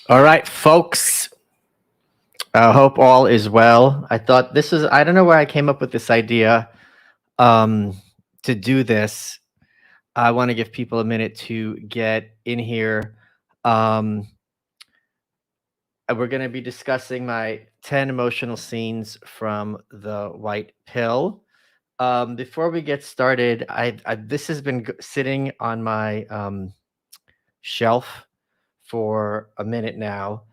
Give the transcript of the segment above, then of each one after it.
All right, folks. I hope all is well. I thought this is, I don't know where I came up with this idea um, to do this. I want to give people a minute to get in here. Um, we're going to be discussing my 10 emotional scenes from The White Pill. Before we get started, this has been sitting on my shelf for a minute now.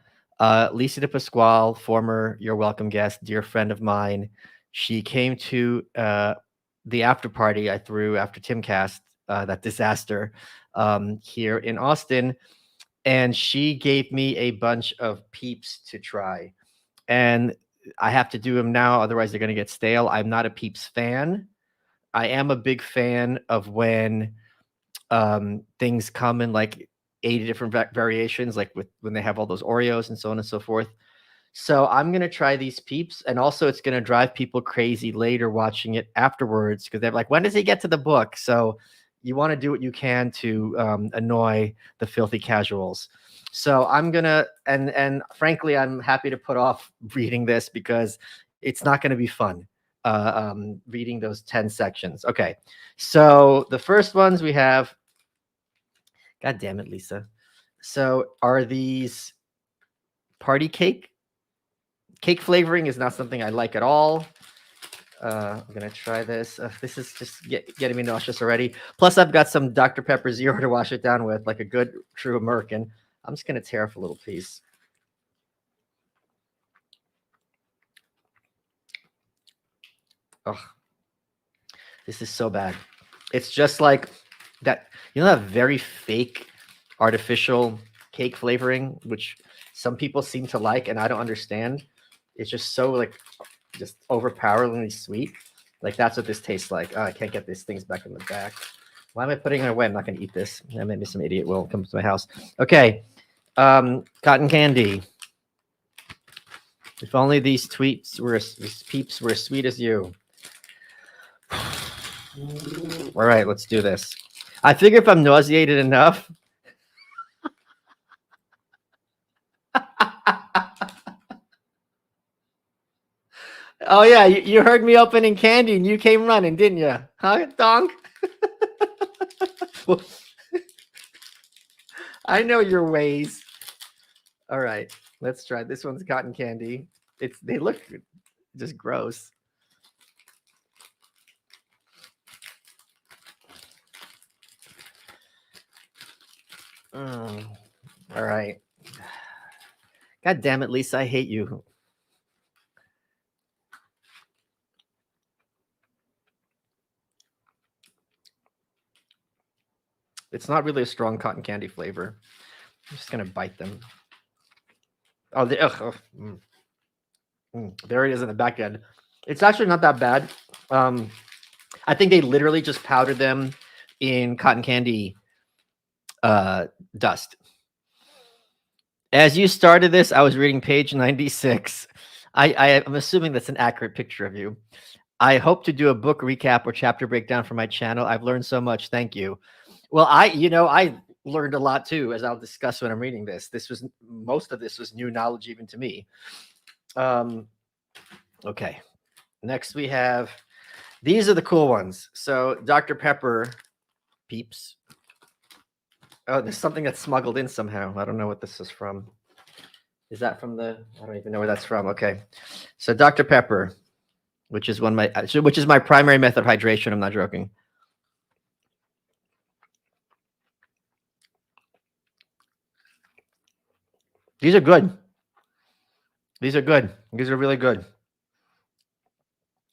Lisa De Pasquale, former You're Welcome guest, dear friend of mine, she came to the after party I threw after Timcast, that disaster here in Austin, and she gave me a bunch of peeps to try. And I have to do them now, otherwise they're going to get stale. I'm not a Peeps fan. I am a big fan of when things come in like 80 different variations, like when they have all those Oreos and so on and so forth. So I'm going to try these peeps. And also it's going to drive people crazy later watching it afterwards, because they're like, when does he get to the book? So you want to do what you can to annoy the filthy casuals. So I'm going to, and frankly, I'm happy to put off reading this because it's not going to be fun reading those 10 sections. Okay. So the first ones we have, God damn it, Lisa. So are these party cake? Cake flavoring is not something I like at all. I'm going to try this. This is just getting me nauseous already. Plus, I've got some Dr. Pepper Zero to wash it down with, like a good, true American. I'm just going to tear off a little piece. Oh, this is so bad. It's just like that, you know, that very fake artificial cake flavoring, which some people seem to like, and I don't understand. It's just so like just overpoweringly sweet. Like that's what this tastes like. Oh, I can't get these things back in the back. Why am I putting it away? I'm not going to eat this. Maybe some idiot will come to my house. Okay, cotton candy. If only these peeps were as sweet as you. All right, let's do this. I figure if I'm nauseated enough. Oh yeah, you heard me opening candy and you came running, didn't you? Huh, Donk? Well, I know your ways. All right, let's try. This one's cotton candy. They look just gross. All right. God damn it, Lisa, I hate you. It's not really a strong cotton candy flavor. I'm just gonna bite them. Oh, there it is in the back end. It's actually not that bad. I think they literally just powdered them in cotton candy dust. As you started this, I was reading page 96. I'm assuming that's an accurate picture of you. I hope to do a book recap or chapter breakdown for my channel. I've learned so much. Thank you. Well, I learned a lot too, as I'll discuss when I'm reading this. Most of this was new knowledge even to me. Okay. Next we have, these are the cool ones. So Dr. Pepper peeps. Oh, there's something that's smuggled in somehow. I don't know what this is from. Is that from I don't even know where that's from. Okay. So Dr. Pepper, which is my primary method of hydration. I'm not joking. These are good. These are good. These are really good.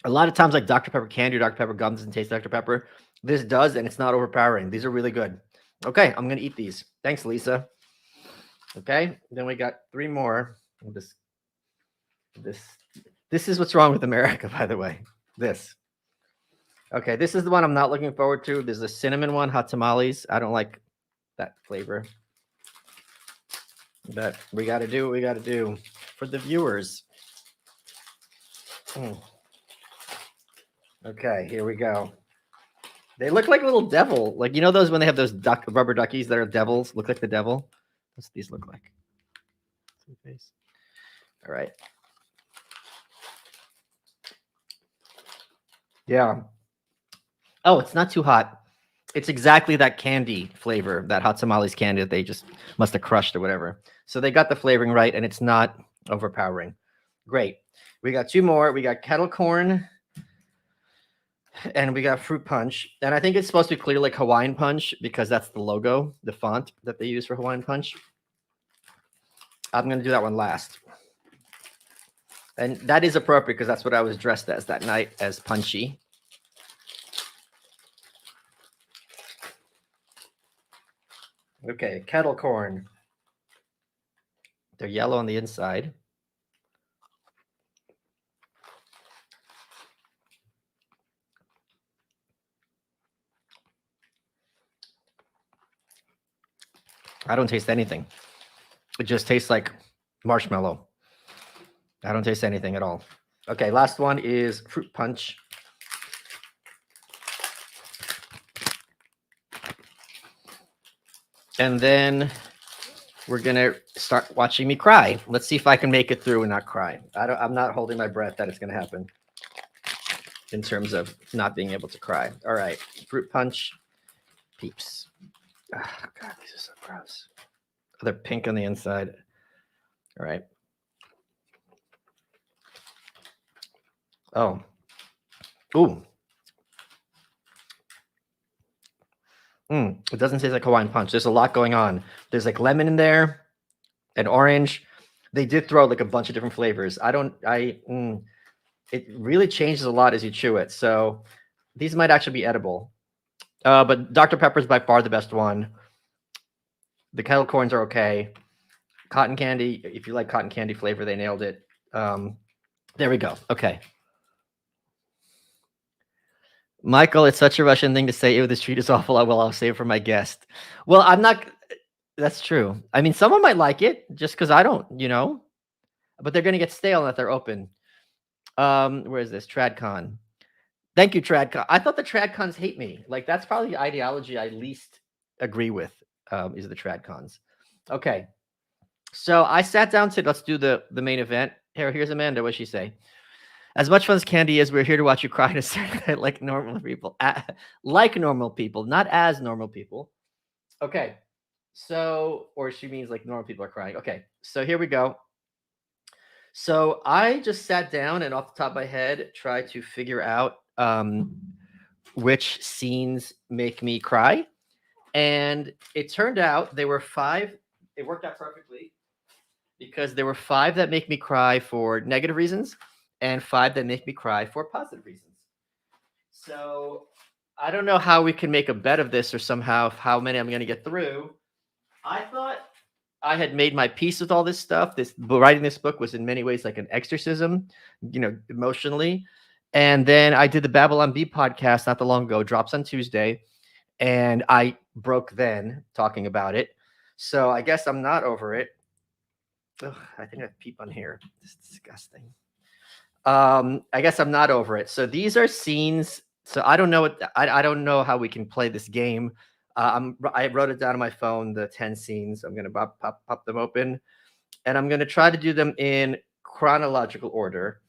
A lot of times, like Dr. Pepper candy or Dr. Pepper gum doesn't taste Dr. Pepper. This does, and it's not overpowering. These are really good. Okay, I'm going to eat these. Thanks, Lisa. Okay, then we got 3 more. This is what's wrong with America, by the way. This. Okay, this is the one I'm not looking forward to. There's the cinnamon one, hot tamales. I don't like that flavor. But we got to do what we got to do for the viewers. Okay, here we go. They look like a little devil. Like, you know those when they have those rubber duckies that are devils, look like the devil? What's these look like? face. All right. Yeah. Oh, it's not too hot. It's exactly that candy flavor, that hot tamales candy that they just must have crushed or whatever. So they got the flavoring right, and it's not overpowering. Great. We got two more. We got kettle corn, and we got fruit punch. And I think it's supposed to be clear like Hawaiian punch because that's the logo, the font that they use for Hawaiian punch. I'm going to do that one last. And that is appropriate because that's what I was dressed as that night, as Punchy. Okay, kettle corn. They're yellow on the inside. I don't taste anything. It just tastes like marshmallow. I don't taste anything at all. Okay, last one is fruit punch. And then we're gonna start watching me cry. Let's see if I can make it through and not cry. I'm not holding my breath that it's gonna happen in terms of not being able to cry. All right, fruit punch, peeps. Oh, God, these are so gross. They're pink on the inside. All right. Oh. Ooh. It doesn't taste like Hawaiian punch. There's a lot going on. There's like lemon in there and orange. They did throw like a bunch of different flavors. It really changes a lot as you chew it. So these might actually be edible. But Dr. Pepper is by far the best one. The kettle corns are okay. Cotton candy, if you like cotton candy flavor, they nailed it. There we go. Okay. Michael, it's such a Russian thing to say, ew, this treat is awful. Well, I'll save it for my guest. Well, I'm not. That's true. I mean, someone might like it just because I don't, but they're going to get stale if they're open. Where is this? TradCon. Thank you, TradCon. I thought the TradCons hate me. Like, that's probably the ideology I least agree with, is the TradCons. Okay. So I sat down to, let's do the main event. Here's Amanda. What'd she say? As much fun as candy is, we're here to watch you cry in a second like normal people. Like normal people, not as normal people. Okay. So, or she means like normal people are crying. Okay. So here we go. So I just sat down and off the top of my head tried to figure out which scenes make me cry. And it turned out there were 5. It worked out perfectly because there were 5 that make me cry for negative reasons and 5 that make me cry for positive reasons. So I don't know how we can make a bet of this or somehow how many I'm going to get through. I thought I had made my peace with all this stuff. Writing this book was in many ways like an exorcism, emotionally. And then I did the Babylon Bee podcast not that long ago, drops on Tuesday. And I broke then talking about it. So I guess I'm not over it. Ugh, I think I have peep on here. It's disgusting. I guess I'm not over it. So these are scenes. So I don't know I don't know how we can play this game. I wrote it down on my phone, the 10 scenes. I'm going to pop them open, and I'm going to try to do them in chronological order.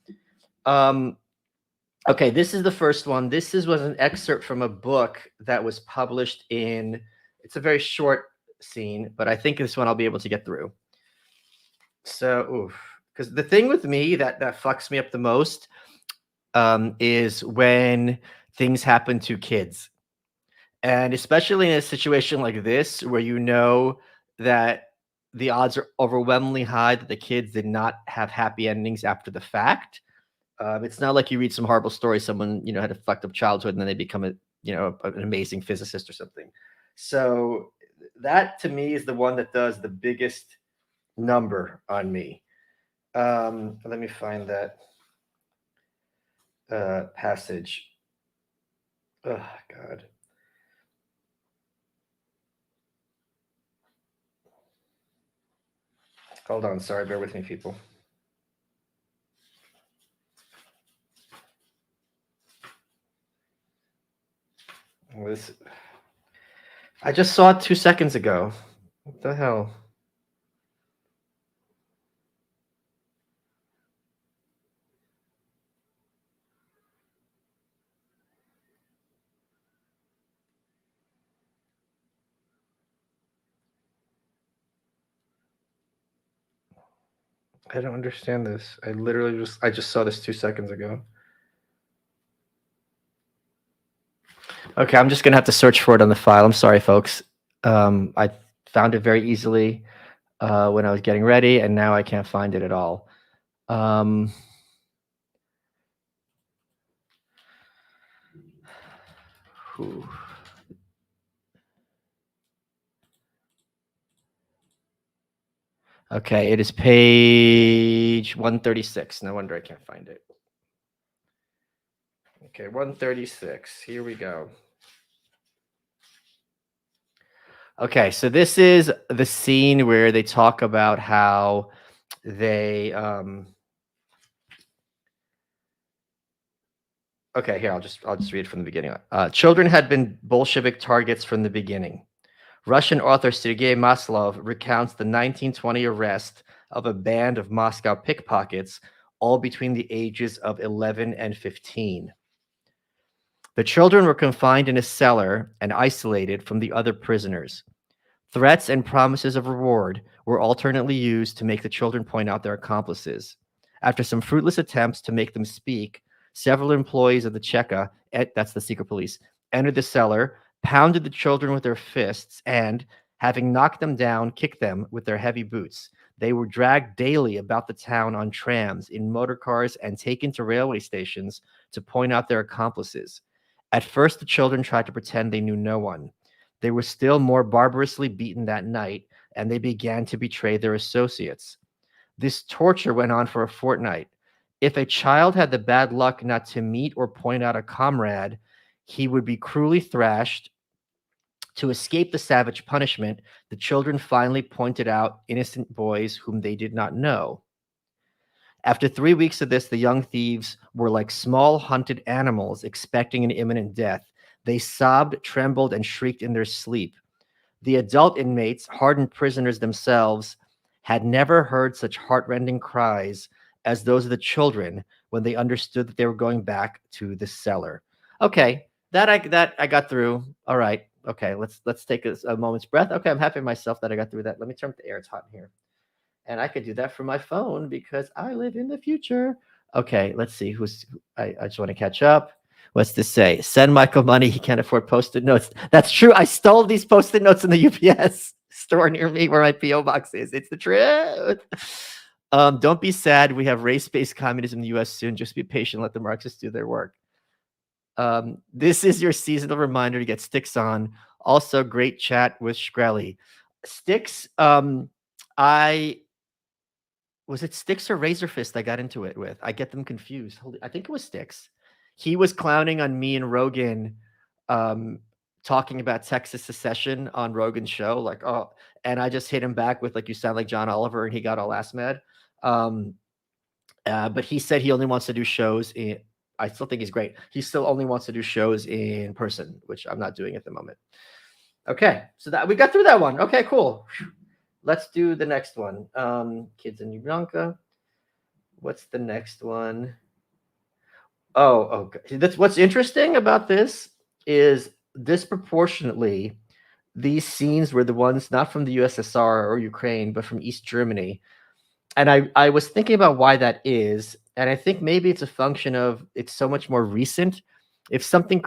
Okay, this is the first one. This was an excerpt from a book that was published in, it's a very short scene, but I think this one I'll be able to get through. So, because the thing with me that fucks me up the most is when things happen to kids. And especially in a situation like this, where you know that the odds are overwhelmingly high that the kids did not have happy endings after the fact. It's not like you read some horrible story, someone, had a fucked up childhood and then they become an amazing physicist or something. So that to me is the one that does the biggest number on me. Let me find that passage. Oh, God. Hold on. Sorry. Bear with me, people. I just saw it 2 seconds ago. What the hell? I don't understand this. I just saw this 2 seconds ago. Okay, I'm just gonna have to search for it on the file. I'm sorry, folks. I found it very easily when I was getting ready, and now I can't find it at all. Um, whew. Okay, it is page 136. No wonder I can't find it. Okay, 136. Here we go. Okay, so this is the scene where they talk about how they okay, here I'll just read it from the beginning. Children had been Bolshevik targets from the beginning. Russian author Sergei Maslov recounts the 1920 arrest of a band of Moscow pickpockets, all between the ages of 11 and 15. The children were confined in a cellar and isolated from the other prisoners. Threats and promises of reward were alternately used to make the children point out their accomplices. After some fruitless attempts to make them speak, several employees of the Cheka, that's the secret police, entered the cellar, pounded the children with their fists, and, having knocked them down, kicked them with their heavy boots. They were dragged daily about the town on trams, in motor cars, and taken to railway stations to point out their accomplices. At first, the children tried to pretend they knew no one. They were still more barbarously beaten that night, and they began to betray their associates. This torture went on for a fortnight. If a child had the bad luck not to meet or point out a comrade, he would be cruelly thrashed. To escape the savage punishment, the children finally pointed out innocent boys whom they did not know. After 3 weeks of this, the young thieves were like small hunted animals expecting an imminent death. They sobbed, trembled, and shrieked in their sleep. The adult inmates, hardened prisoners themselves, had never heard such heartrending cries as those of the children when they understood that they were going back to the cellar. Okay, that I got through. All right. Okay, let's take a moment's breath. Okay, I'm happy with myself that I got through that. Let me turn up the air. It's hot in here. And I could do that from my phone because I live in the future. Okay, let's see I just want to catch up. What's this say? Send Michael money. He can't afford post-it notes. That's true. I stole these post-it notes in the UPS store near me where my PO box is. It's the truth. Don't be sad. We have race-based communism in the US soon. Just be patient. Let the Marxists do their work. This is your seasonal reminder to get Sticks on. Also, great chat with Shkreli. Sticks, was it Sticks or Razor Fist I got into it with? I get them confused. I think it was Sticks. He was clowning on me and Rogan, talking about Texas secession on Rogan's show, like, oh, and I just hit him back with like, you sound like John Oliver, and he got all ass mad. But he said he only wants to do shows in. I still think he's great. He still only wants to do shows in person, which I'm not doing at the moment. Okay, so that we got through that one. Okay, cool. Let's do the next one. Kids in Ubranka. What's the next one? Oh, that's what's interesting about this is disproportionately these scenes were the ones not from the USSR or Ukraine, but from East Germany. And I was thinking about why that is, and I think maybe it's a function of it's so much more recent. If something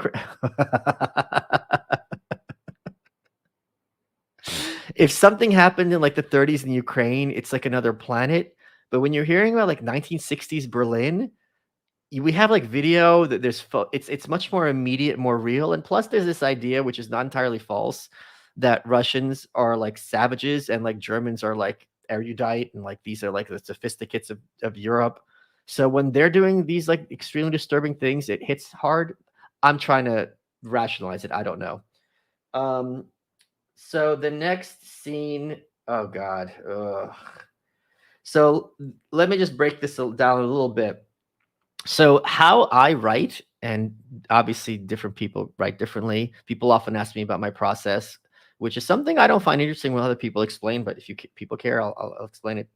if something happened in like the 30s in Ukraine, it's like another planet. But when you're hearing about like 1960s Berlin, we have like video that it's much more immediate, more real. And plus there's this idea, which is not entirely false, that Russians are like savages and like Germans are like erudite and like these are like the sophisticates of Europe. So when they're doing these like extremely disturbing things, it hits hard. I'm trying to rationalize it. I don't know. So the next scene, oh God. Ugh. So let me just break this down a little bit. So how I write, and obviously different people write differently. People often ask me about my process, which is something I don't find interesting when other people explain, but if people care, I'll explain it.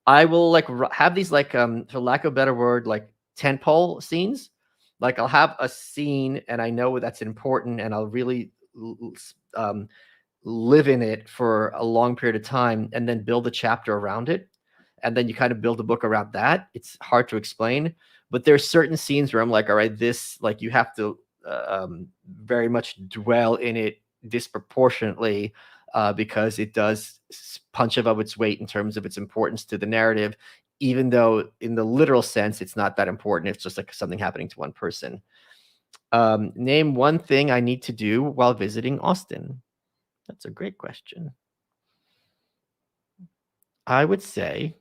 I will like have these like, for lack of a better word, like tentpole scenes. Like I'll have a scene and I know that's important and I'll really live in it for a long period of time and then build a chapter around it. and then you kind of build a book around that. It's hard to explain, but there's certain scenes where I'm like, all right, this, like, you have to very much dwell in it disproportionately, because it does punch above its weight in terms of its importance to the narrative, even though in the literal sense it's not that important. It's just like something happening to one person. Name one thing I need to do while visiting Austin. That's a great question. I would say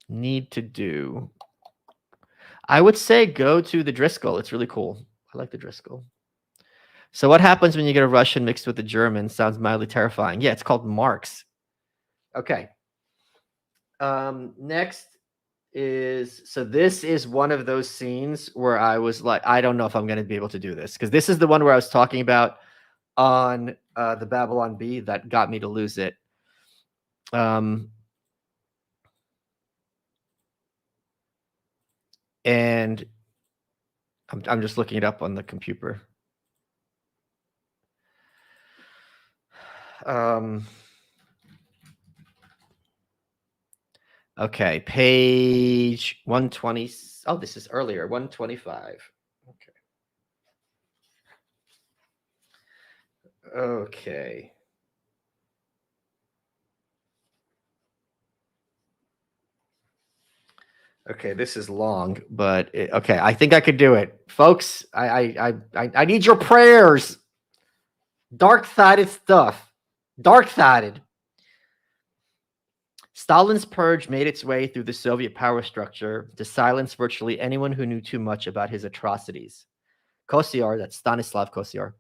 need to do. I would say go to the Driscoll. It's really cool. I like the Driscoll. So what happens when you get a Russian mixed with a German? Sounds mildly terrifying. Yeah, it's called Marx. Okay. Next is, so this is one of those scenes where I was like, I don't know if I'm going to be able to do this, because this is the one where I was talking about on the Babylon Bee that got me to lose it. And I'm just looking it up on the computer. Okay, page 120. Oh, this is earlier, 125. Okay. Okay, this is long, but okay, I think I could do it, folks. I need your prayers. Dark-sided stuff. Dark-sided. Stalin's purge made its way through the Soviet power structure to silence virtually anyone who knew too much about his atrocities. Kosyar, that's Stanislav Kosyar,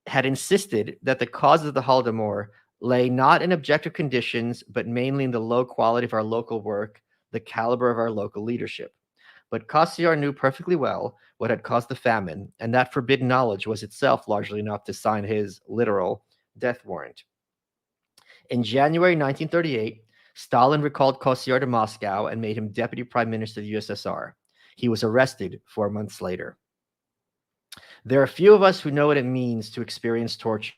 had insisted that the cause of the Holodomor lay not in objective conditions, but mainly in the low quality of our local work, the caliber of our local leadership. But Kosyar knew perfectly well what had caused the famine, and that forbidden knowledge was itself largely enough to sign his literal death warrant. In January 1938, Stalin recalled Kosyar to Moscow and made him deputy prime minister of the USSR. He was arrested 4 months later. There are few of us who know what it means to experience torture.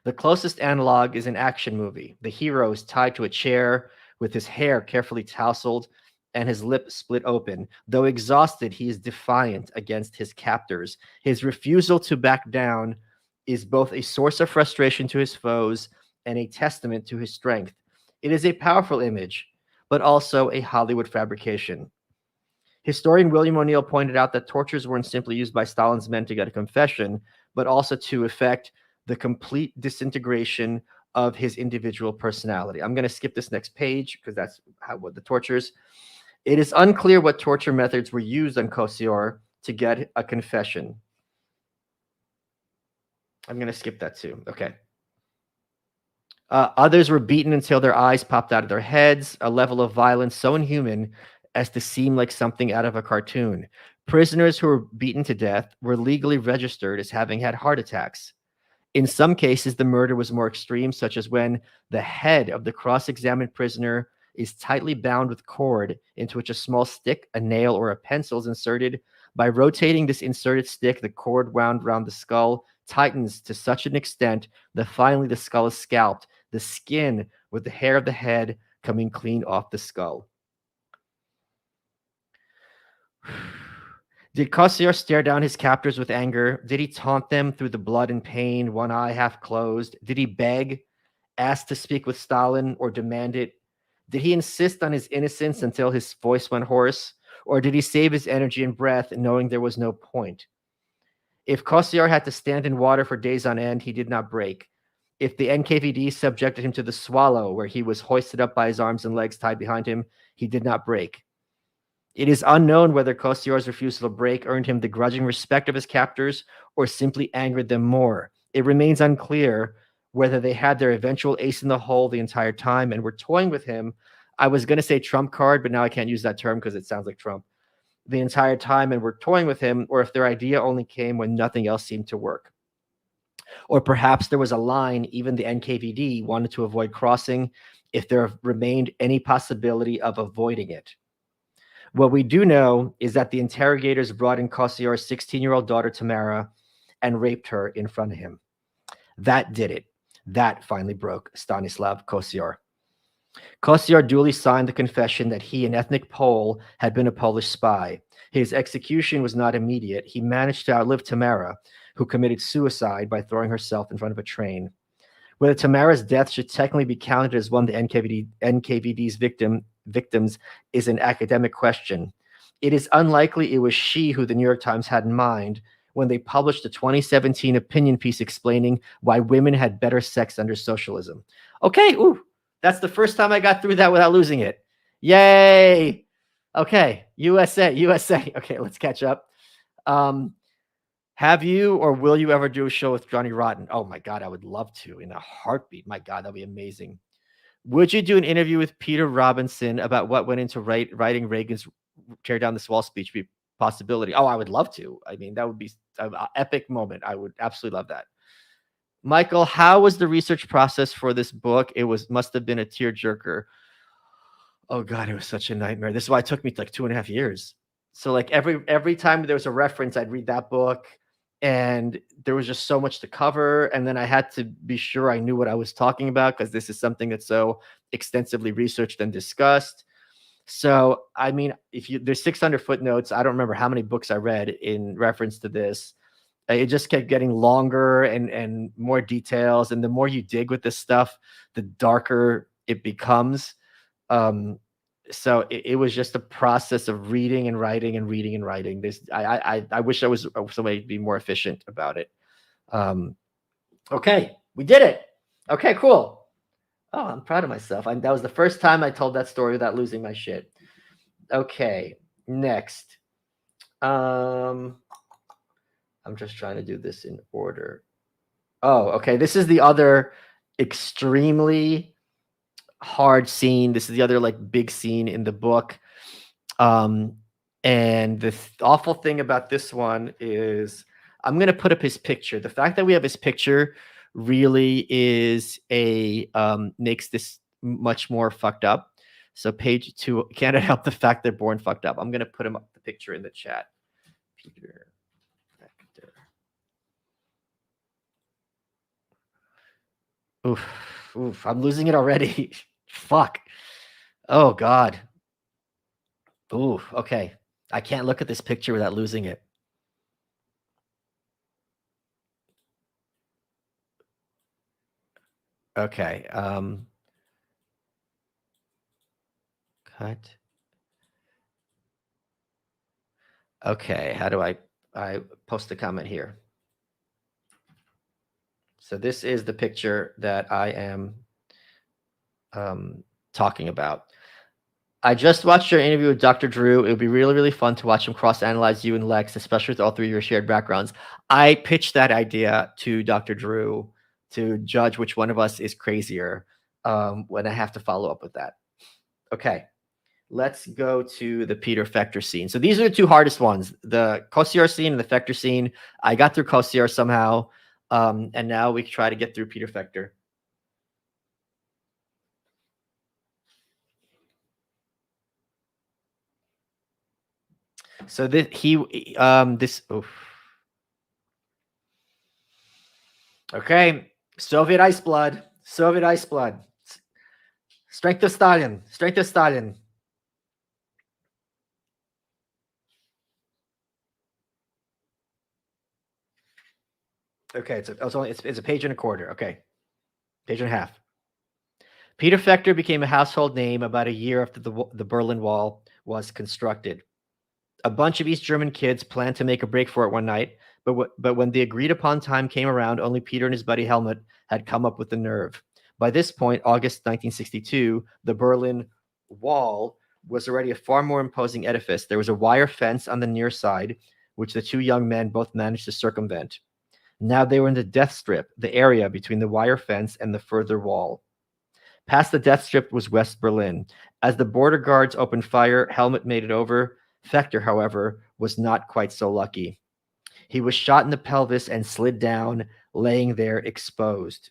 The closest analog is an action movie. The hero is tied to a chair with his hair carefully tousled and his lip split open. Though exhausted, he is defiant against his captors. His refusal to back down is both a source of frustration to his foes and a testament to his strength. It is a powerful image, but also a Hollywood fabrication. Historian William O'Neill pointed out that tortures weren't simply used by Stalin's men to get a confession, but also to effect the complete disintegration of his individual personality. I'm going to skip this next page because that's what the tortures. It is unclear what torture methods were used on Kosyar to get a confession. I'm going to skip that too. Okay. Others were beaten until their eyes popped out of their heads, a level of violence so inhuman as to seem like something out of a cartoon. Prisoners who were beaten to death were legally registered as having had heart attacks. In some cases, the murder was more extreme, such as when the head of the cross-examined prisoner is tightly bound with cord into which a small stick, a nail, or a pencil is inserted. By rotating this inserted stick, the cord wound around the skull tightens to such an extent that finally the skull is scalped, the skin with the hair of the head coming clean off the skull. Did Kosyar stare down his captors with anger? Did he taunt them through the blood and pain, one eye half closed? Did he beg, ask to speak with Stalin, or demand it? Did he insist on his innocence until his voice went hoarse? Or did he save his energy and breath, knowing there was no point? If Kosyar had to stand in water for days on end, he did not break. If the NKVD subjected him to the swallow, where he was hoisted up by his arms and legs tied behind him, he did not break. It is unknown whether Kosyar's refusal to break earned him the grudging respect of his captors or simply angered them more. It remains unclear whether they had their eventual ace in the hole the entire time and were toying with him. I was going to say trump card, but now I can't use that term because it sounds like Trump. The entire time and were toying with him, or if their idea only came when nothing else seemed to work. Or perhaps there was a line even the NKVD wanted to avoid crossing if there remained any possibility of avoiding it. What we do know is that the interrogators brought in Kosyar's 16-year-old daughter, Tamara, and raped her in front of him. That did it. That finally broke Stanislav Kosior. Kosior duly signed the confession that he, an ethnic Pole, had been a Polish spy. His execution was not immediate. He managed to outlive Tamara, who committed suicide by throwing herself in front of a train. Whether Tamara's death should technically be counted as one of the NKVD's victims is an academic question. It is unlikely it was she who the New York Times had in mind when they published a 2017 opinion piece explaining why women had better sex under socialism. Okay, ooh, that's the first time I got through that without losing it. Yay! Okay, USA. Okay, let's catch up. Have you or will you ever do a show with Johnny Rotten? Oh my God, I would love to in a heartbeat. My God, that'd be amazing. Would you do an interview with Peter Robinson about what went into writing Reagan's tear down this wall speech? Be a possibility. Oh, I would love to. I mean, that would be an epic moment. I would absolutely love that. Michael, how was the research process for this book? It must have been a tearjerker. Oh God, it was such a nightmare. This is why it took me like 2.5 years. So like every time there was a reference, I'd read that book, and there was just so much to cover. And then I had to be sure I knew what I was talking about, because this is something that's so extensively researched and discussed. So, I mean, there's 600 footnotes. I don't remember how many books I read in reference to this. It just kept getting longer and more details. And the more you dig with this stuff, the darker it becomes. So it was just a process of reading and writing and reading and writing. I wish I was somebody to be more efficient about it. Okay, we did it. Okay, cool. Oh, I'm proud of myself. That was the first time I told that story without losing my shit. Okay, next. I'm just trying to do this in order. Oh, okay. This is the other extremely hard scene. This is the other like big scene in the book. And the awful thing about this one is I'm going to put up his picture. The fact that we have his picture really is makes this much more fucked up. So page 2, can't help the fact they're born fucked up. I'm going to put him up the picture in the chat. Peter Fector. Oof, I'm losing it already. Fuck. Oh God. Ooh, okay. I can't look at this picture without losing it. Okay. Cut. Okay. How do I post a comment here? So this is the picture that I am talking about. I just watched your interview with Dr. Drew. It would be really, really fun to watch him cross-analyze you and Lex, especially with all three of your shared backgrounds. I pitched that idea to Dr. Drew to judge which one of us is crazier when I have to follow up with that. Okay, let's go to the Peter Fector scene. So these are the two hardest ones, the Kosior scene and the Fector scene. I got through Kosior somehow, and now we try to get through Peter Fector. So okay, Soviet ice blood. Strength of Stalin. Okay, it's a page and a quarter. Okay, page and a half. Peter Fector became a household name about a year after the Berlin Wall was constructed. A bunch of East German kids planned to make a break for it one night, but when the agreed upon time came around, only Peter and his buddy Helmut had come up with the nerve. By this point, August 1962, the Berlin Wall was already a far more imposing edifice. There was a wire fence on the near side, which the two young men both managed to circumvent. Now they were in the death strip, the area between the wire fence and the further wall. Past the death strip was West Berlin. As the border guards opened fire, Helmut made it over. Fector, however, was not quite so lucky. He was shot in the pelvis and slid down, laying there exposed.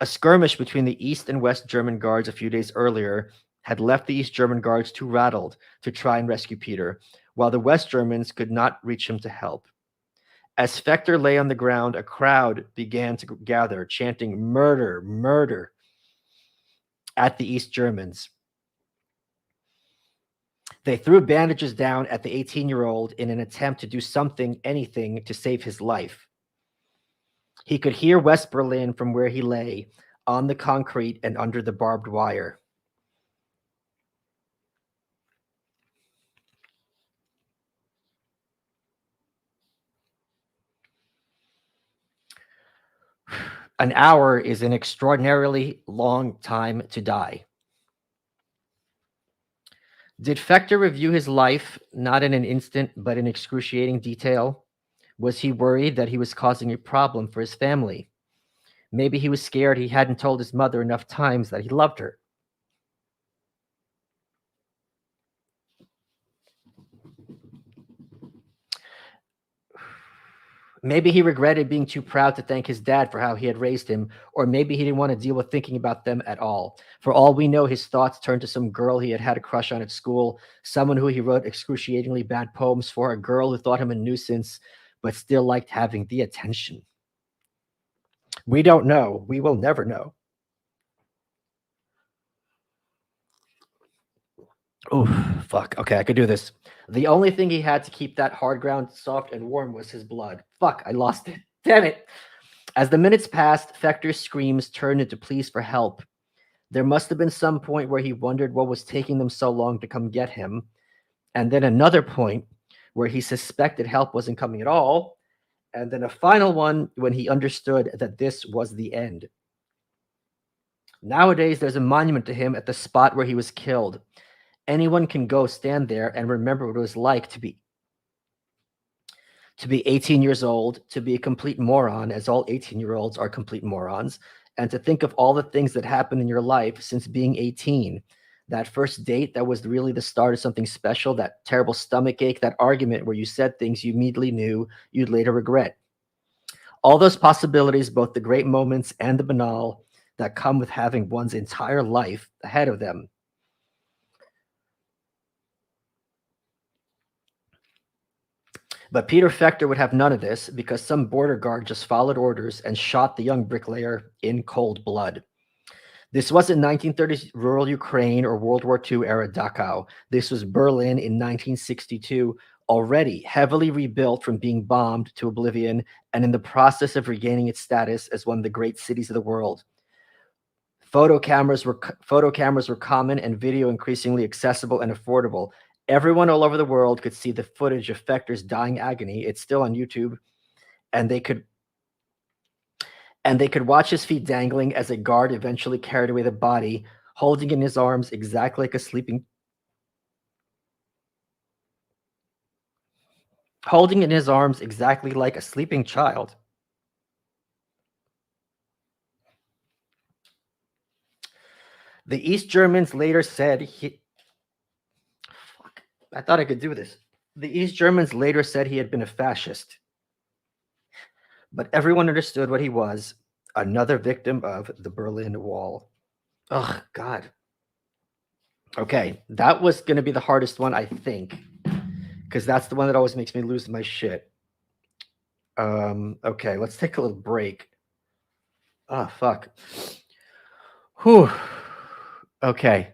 A skirmish between the East and West German guards a few days earlier had left the East German guards too rattled to try and rescue Peter, while the West Germans could not reach him to help. As Fector lay on the ground, a crowd began to gather, chanting "Murder, murder" at the East Germans. They threw bandages down at the 18-year-old in an attempt to do something, anything, to save his life. He could hear West Berlin from where he lay, on the concrete and under the barbed wire. An hour is an extraordinarily long time to die. Did Fector review his life, not in an instant, but in excruciating detail? Was he worried that he was causing a problem for his family? Maybe he was scared he hadn't told his mother enough times that he loved her. Maybe he regretted being too proud to thank his dad for how he had raised him, or maybe he didn't want to deal with thinking about them at all. For all we know, his thoughts turned to some girl he had had a crush on at school, someone who he wrote excruciatingly bad poems for, a girl who thought him a nuisance, but still liked having the attention. We don't know. We will never know. Oh, fuck. Okay, I could do this. The only thing he had to keep that hard ground soft and warm was his blood. Fuck, I lost it. Damn it. As the minutes passed, Fector's screams turned into pleas for help. There must have been some point where he wondered what was taking them so long to come get him, and then another point where he suspected help wasn't coming at all, and then a final one when he understood that this was the end. Nowadays, there's a monument to him at the spot where he was killed. Anyone can go stand there and remember what it was like to be 18 years old, to be a complete moron, as all 18-year-olds are complete morons, and to think of all the things that happened in your life since being 18. That first date that was really the start of something special, that terrible stomach ache, that argument where you said things you immediately knew you'd later regret. All those possibilities, both the great moments and the banal, that come with having one's entire life ahead of them. But Peter Fector would have none of this because some border guard just followed orders and shot the young bricklayer in cold blood. This wasn't 1930s rural Ukraine or World War II era Dachau. This was Berlin in 1962, already heavily rebuilt from being bombed to oblivion and in the process of regaining its status as one of the great cities of the world. Photo cameras were common and video increasingly accessible and affordable. Everyone all over the world could see the footage of Fector's dying agony. It's still on YouTube, and they could watch his feet dangling as a guard eventually carried away the body, holding in his arms exactly like a sleeping child. The East Germans later said I thought I could do this. The East Germans later said he had been a fascist. But everyone understood what he was, another victim of the Berlin Wall. Oh, God. Okay, that was going to be the hardest one, I think, because that's the one that always makes me lose my shit. Okay, let's take a little break. Oh, fuck. Whew. Okay.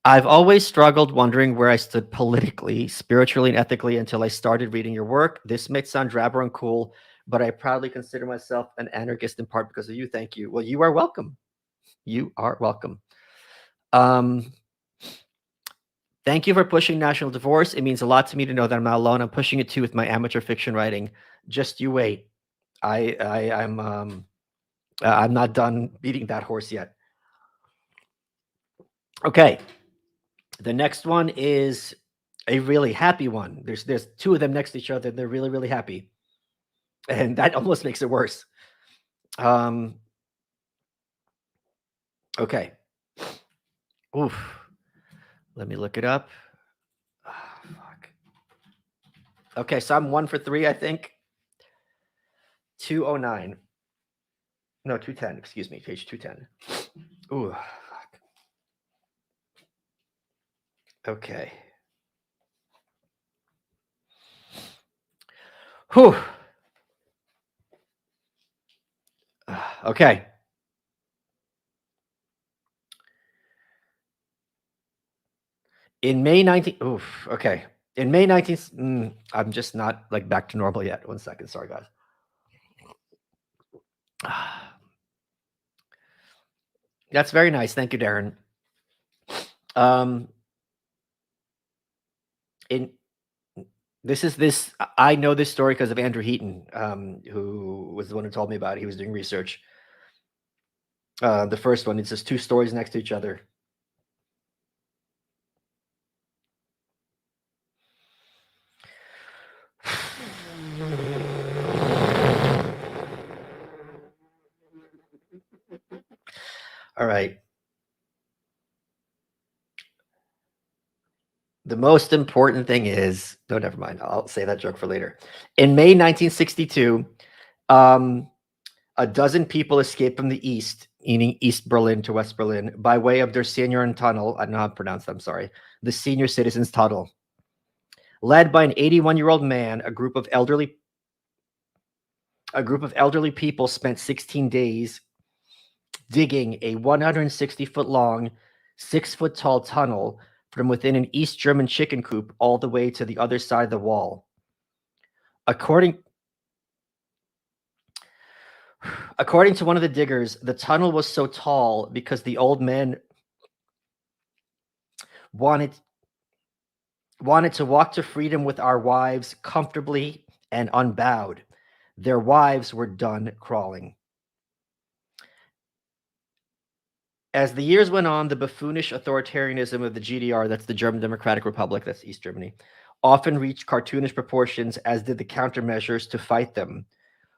I've always struggled wondering where I stood politically, spiritually, and ethically until I started reading your work. This may sound drab or uncool, but I proudly consider myself an anarchist in part because of you. Thank you. Well, you are welcome. You are welcome. Thank you for pushing national divorce. It means a lot to me to know that I'm not alone. I'm pushing it too with my amateur fiction writing. Just you wait. I'm not done beating that horse yet. Okay. The next one is a really happy one. There's two of them next to each other. They're really, really happy. And that almost makes it worse. Okay. Oof. Let me look it up. Oh, fuck. Okay, so I'm 1 for 3, I think. 209. No, 210. Excuse me. Page 210. Ooh, fuck. Okay. Whew. Okay. In May 19 oof, okay. In May 19 I'm just not, like, back to normal yet. 1 second, sorry, guys. That's very nice, thank you, Darren. Um, in I know this story because of Andrew Heaton, who was the one who told me about it. He was doing research. The first one, it's just 2 stories next to each other. All right. The most important thing is, no, never mind. I'll save that joke for later. In May 1962, a dozen people escaped from the east, meaning East Berlin to West Berlin, by way of their Senioren Tunnel. I don't know how to pronounce that, I'm sorry. The Senior Citizens Tunnel. Led by an 81-year-old man, a group of elderly people spent 16 days digging a 160-foot long, 6-foot tall tunnel from within an East German chicken coop all the way to the other side of the wall. According to one of the diggers, the tunnel was so tall because the old man wanted to walk to freedom with our wives comfortably and unbowed. Their wives were done crawling. As the years went on, the buffoonish authoritarianism of the GDR, that's the German Democratic Republic, that's East Germany, often reached cartoonish proportions, as did the countermeasures to fight them.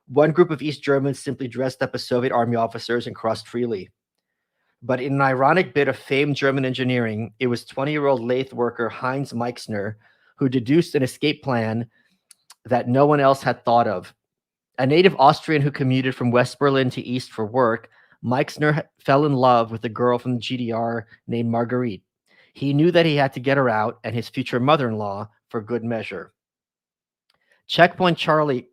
One group of East Germans simply dressed up as Soviet army officers and crossed freely. But in an ironic bit of famed German engineering, it was 20-year-old lathe worker Heinz Meixner who deduced an escape plan that no one else had thought of. A native Austrian who commuted from West Berlin to East for work, Meixner fell in love with a girl from the GDR named Marguerite. He knew that he had to get her out and his future mother-in-law for good measure. Checkpoint Charlie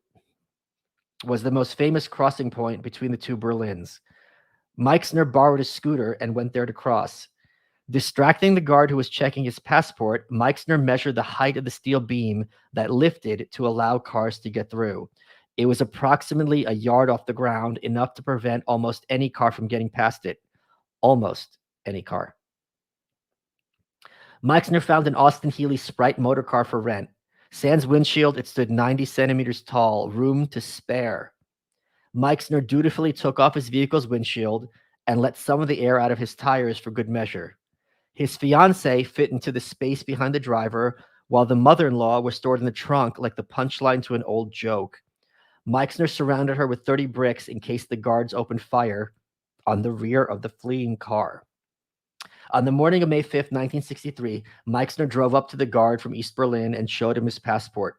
was the most famous crossing point between the two Berlins. Meixner borrowed a scooter and went there to cross. Distracting the guard who was checking his passport, Meixner measured the height of the steel beam that lifted to allow cars to get through. It was approximately a yard off the ground, enough to prevent almost any car from getting past it. Almost any car. Meixner found an Austin Healey Sprite motor car for rent. Sans windshield, it stood 90 centimeters tall, room to spare. Meixner dutifully took off his vehicle's windshield and let some of the air out of his tires for good measure. His fiancée fit into the space behind the driver, while the mother-in-law was stored in the trunk like the punchline to an old joke. Meixner surrounded her with 30 bricks in case the guards opened fire on the rear of the fleeing car. On the morning of May 5th, 1963, Meixner drove up to the guard from East Berlin and showed him his passport.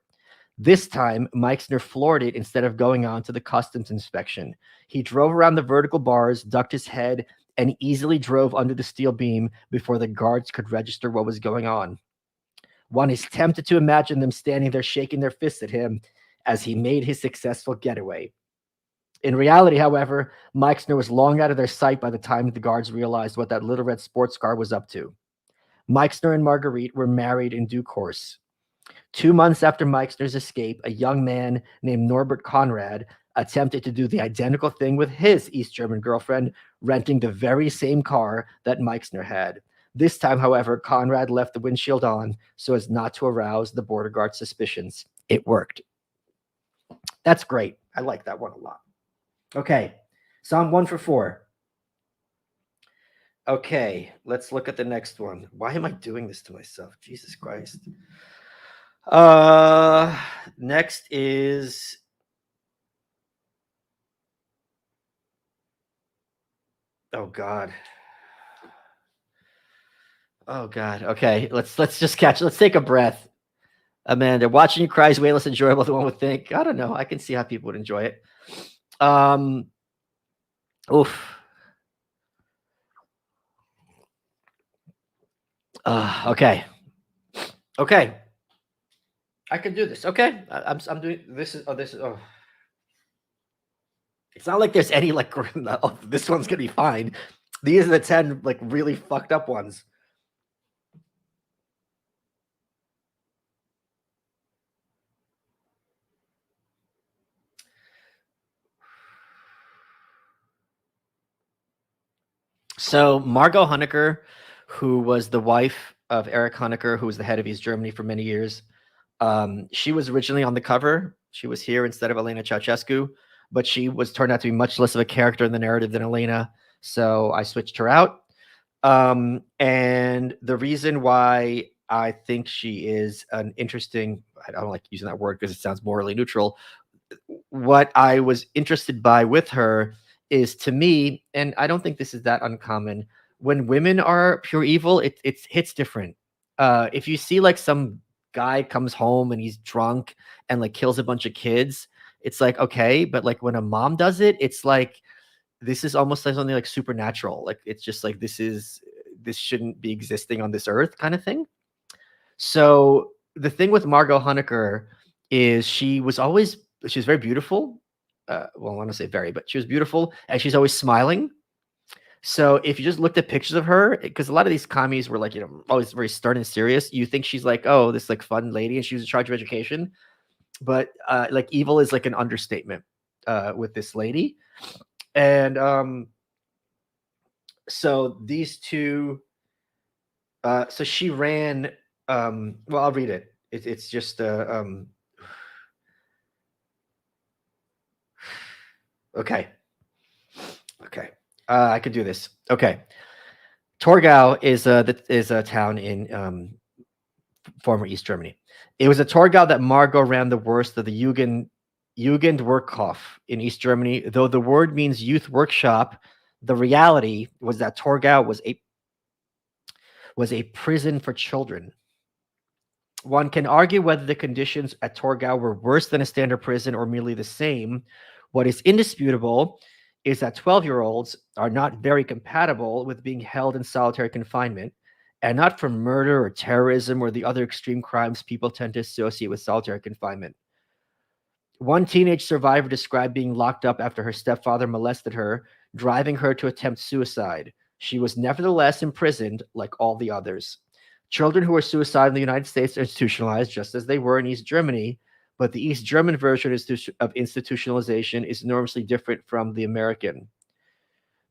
This time, Meixner floored it instead of going on to the customs inspection. He drove around the vertical bars, ducked his head, and easily drove under the steel beam before the guards could register what was going on. One is tempted to imagine them standing there shaking their fists at him as he made his successful getaway. In reality, however, Meixner was long out of their sight by the time the guards realized what that little red sports car was up to. Meixner and Marguerite were married in due course. 2 months after Meixner's escape, a young man named Norbert Conrad attempted to do the identical thing with his East German girlfriend, renting the very same car that Meixner had. This time, however, Conrad left the windshield on so as not to arouse the border guard's suspicions. It worked. That's great. I like that one a lot. Okay, so I'm 1 for 4. Okay, let's look at the next one. Why am I doing this to myself? Jesus Christ. Next is oh God. Oh God. Okay, let's take a breath. Amanda, watching you cry is way less enjoyable than one would think. I don't know. I can see how people would enjoy it. Oof. Okay. Okay. I can do this. Okay, I'm doing this. Oh, it's not like there's any like oh, this one's gonna be fine. These are the 10 like really fucked up ones. So Margot Honecker, who was the wife of Erich Honecker, who was the head of East Germany for many years, she was originally on the cover. She was here instead of Elena Ceausescu, but she was turned out to be much less of a character in the narrative than Elena, so I switched her out. And the reason why I think she is an interesting, I don't like using that word because it sounds morally neutral. What I was interested by with her is, to me, and I don't think this is that uncommon, when women are pure evil, it hits different. If you see like some guy comes home and he's drunk and like kills a bunch of kids, it's like okay, but like when a mom does it, it's like this is almost like something like supernatural. Like it's just like this shouldn't be existing on this earth kind of thing. So the thing with Margot Honecker is she was very beautiful. Well, I want to say very, but she was beautiful and she's always smiling. So if you just looked at pictures of her, because a lot of these commies were like, always very stern and serious, you think she's like, oh, this like fun lady and she was in charge of education. But like evil is like an understatement with this lady. And so these two, so she ran, well, I'll read it. It's just, okay. Okay. I could do this. Okay. Torgau is a town in former East Germany. It was a Torgau that Margot ran the worst of the Jugendwerkhof in East Germany. Though the word means youth workshop, the reality was that Torgau was a prison for children. One can argue whether the conditions at Torgau were worse than a standard prison or merely the same. What is indisputable is that 12-year-olds are not very compatible with being held in solitary confinement, and not for murder or terrorism or the other extreme crimes people tend to associate with solitary confinement. One teenage survivor described being locked up after her stepfather molested her, driving her to attempt suicide. She was nevertheless imprisoned like all the others. Children who are suicidal in the United States are institutionalized just as they were in East Germany, but the East German version of institutionalization is enormously different from the American.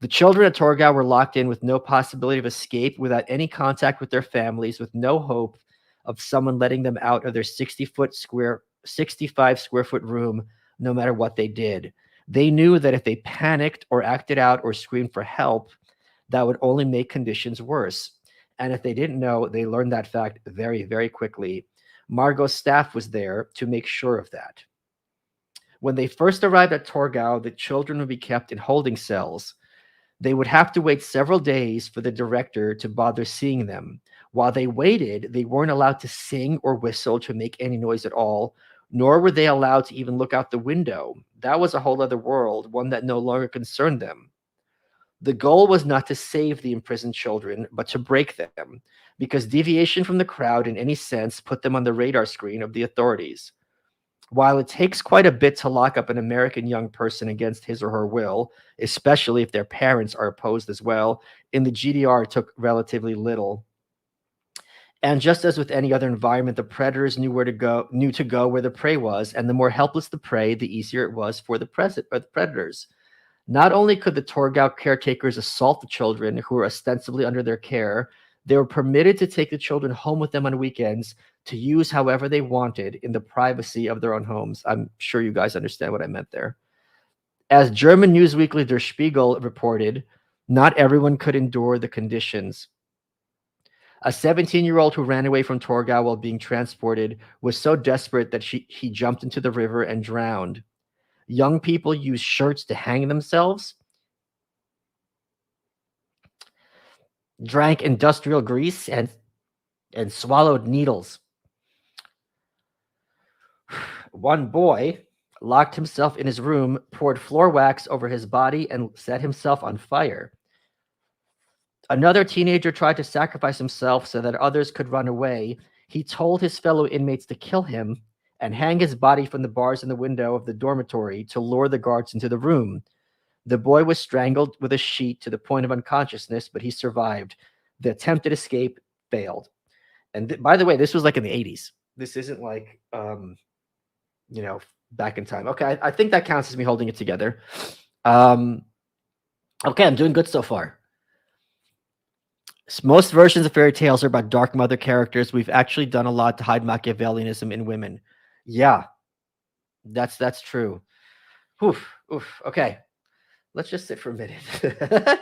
The children at Torgau were locked in with no possibility of escape, without any contact with their families, with no hope of someone letting them out of their 65 square foot room, no matter what they did. They knew that if they panicked or acted out or screamed for help, that would only make conditions worse. And if they didn't know, they learned that fact very, very quickly. Margot's staff was there to make sure of that. When they first arrived at Torgau, the children would be kept in holding cells. They would have to wait several days for the director to bother seeing them. While they waited, they weren't allowed to sing or whistle to make any noise at all, nor were they allowed to even look out the window. That was a whole other world, one that no longer concerned them. The goal was not to save the imprisoned children, but to break them, because deviation from the crowd in any sense put them on the radar screen of the authorities. While it takes quite a bit to lock up an American young person against his or her will, especially if their parents are opposed as well, in the GDR it took relatively little. And just as with any other environment, the predators knew to go where the prey was, and the more helpless the prey, the easier it was for the predators. Not only could the Torgau caretakers assault the children who were ostensibly under their care, they were permitted to take the children home with them on weekends to use however they wanted in the privacy of their own homes. I'm sure you guys understand what I meant there. As German newsweekly Der Spiegel reported, not everyone could endure the conditions. A 17-year-old who ran away from Torgau while being transported was so desperate that he jumped into the river and drowned. Young people used shirts to hang themselves, drank industrial grease, and swallowed needles. One boy locked himself in his room, poured floor wax over his body, and set himself on fire. Another teenager tried to sacrifice himself so that others could run away. He told his fellow inmates to kill him and hang his body from the bars in the window of the dormitory to lure the guards into the room. The boy was strangled with a sheet to the point of unconsciousness, but he survived. The attempted escape failed. And by the way, this was like in the 80s. This isn't like, back in time. Okay, I think that counts as me holding it together. Okay, I'm doing good so far. Most versions of fairy tales are about dark mother characters. We've actually done a lot to hide Machiavellianism in women. Yeah, that's true. Oof. Okay, let's just sit for a minute.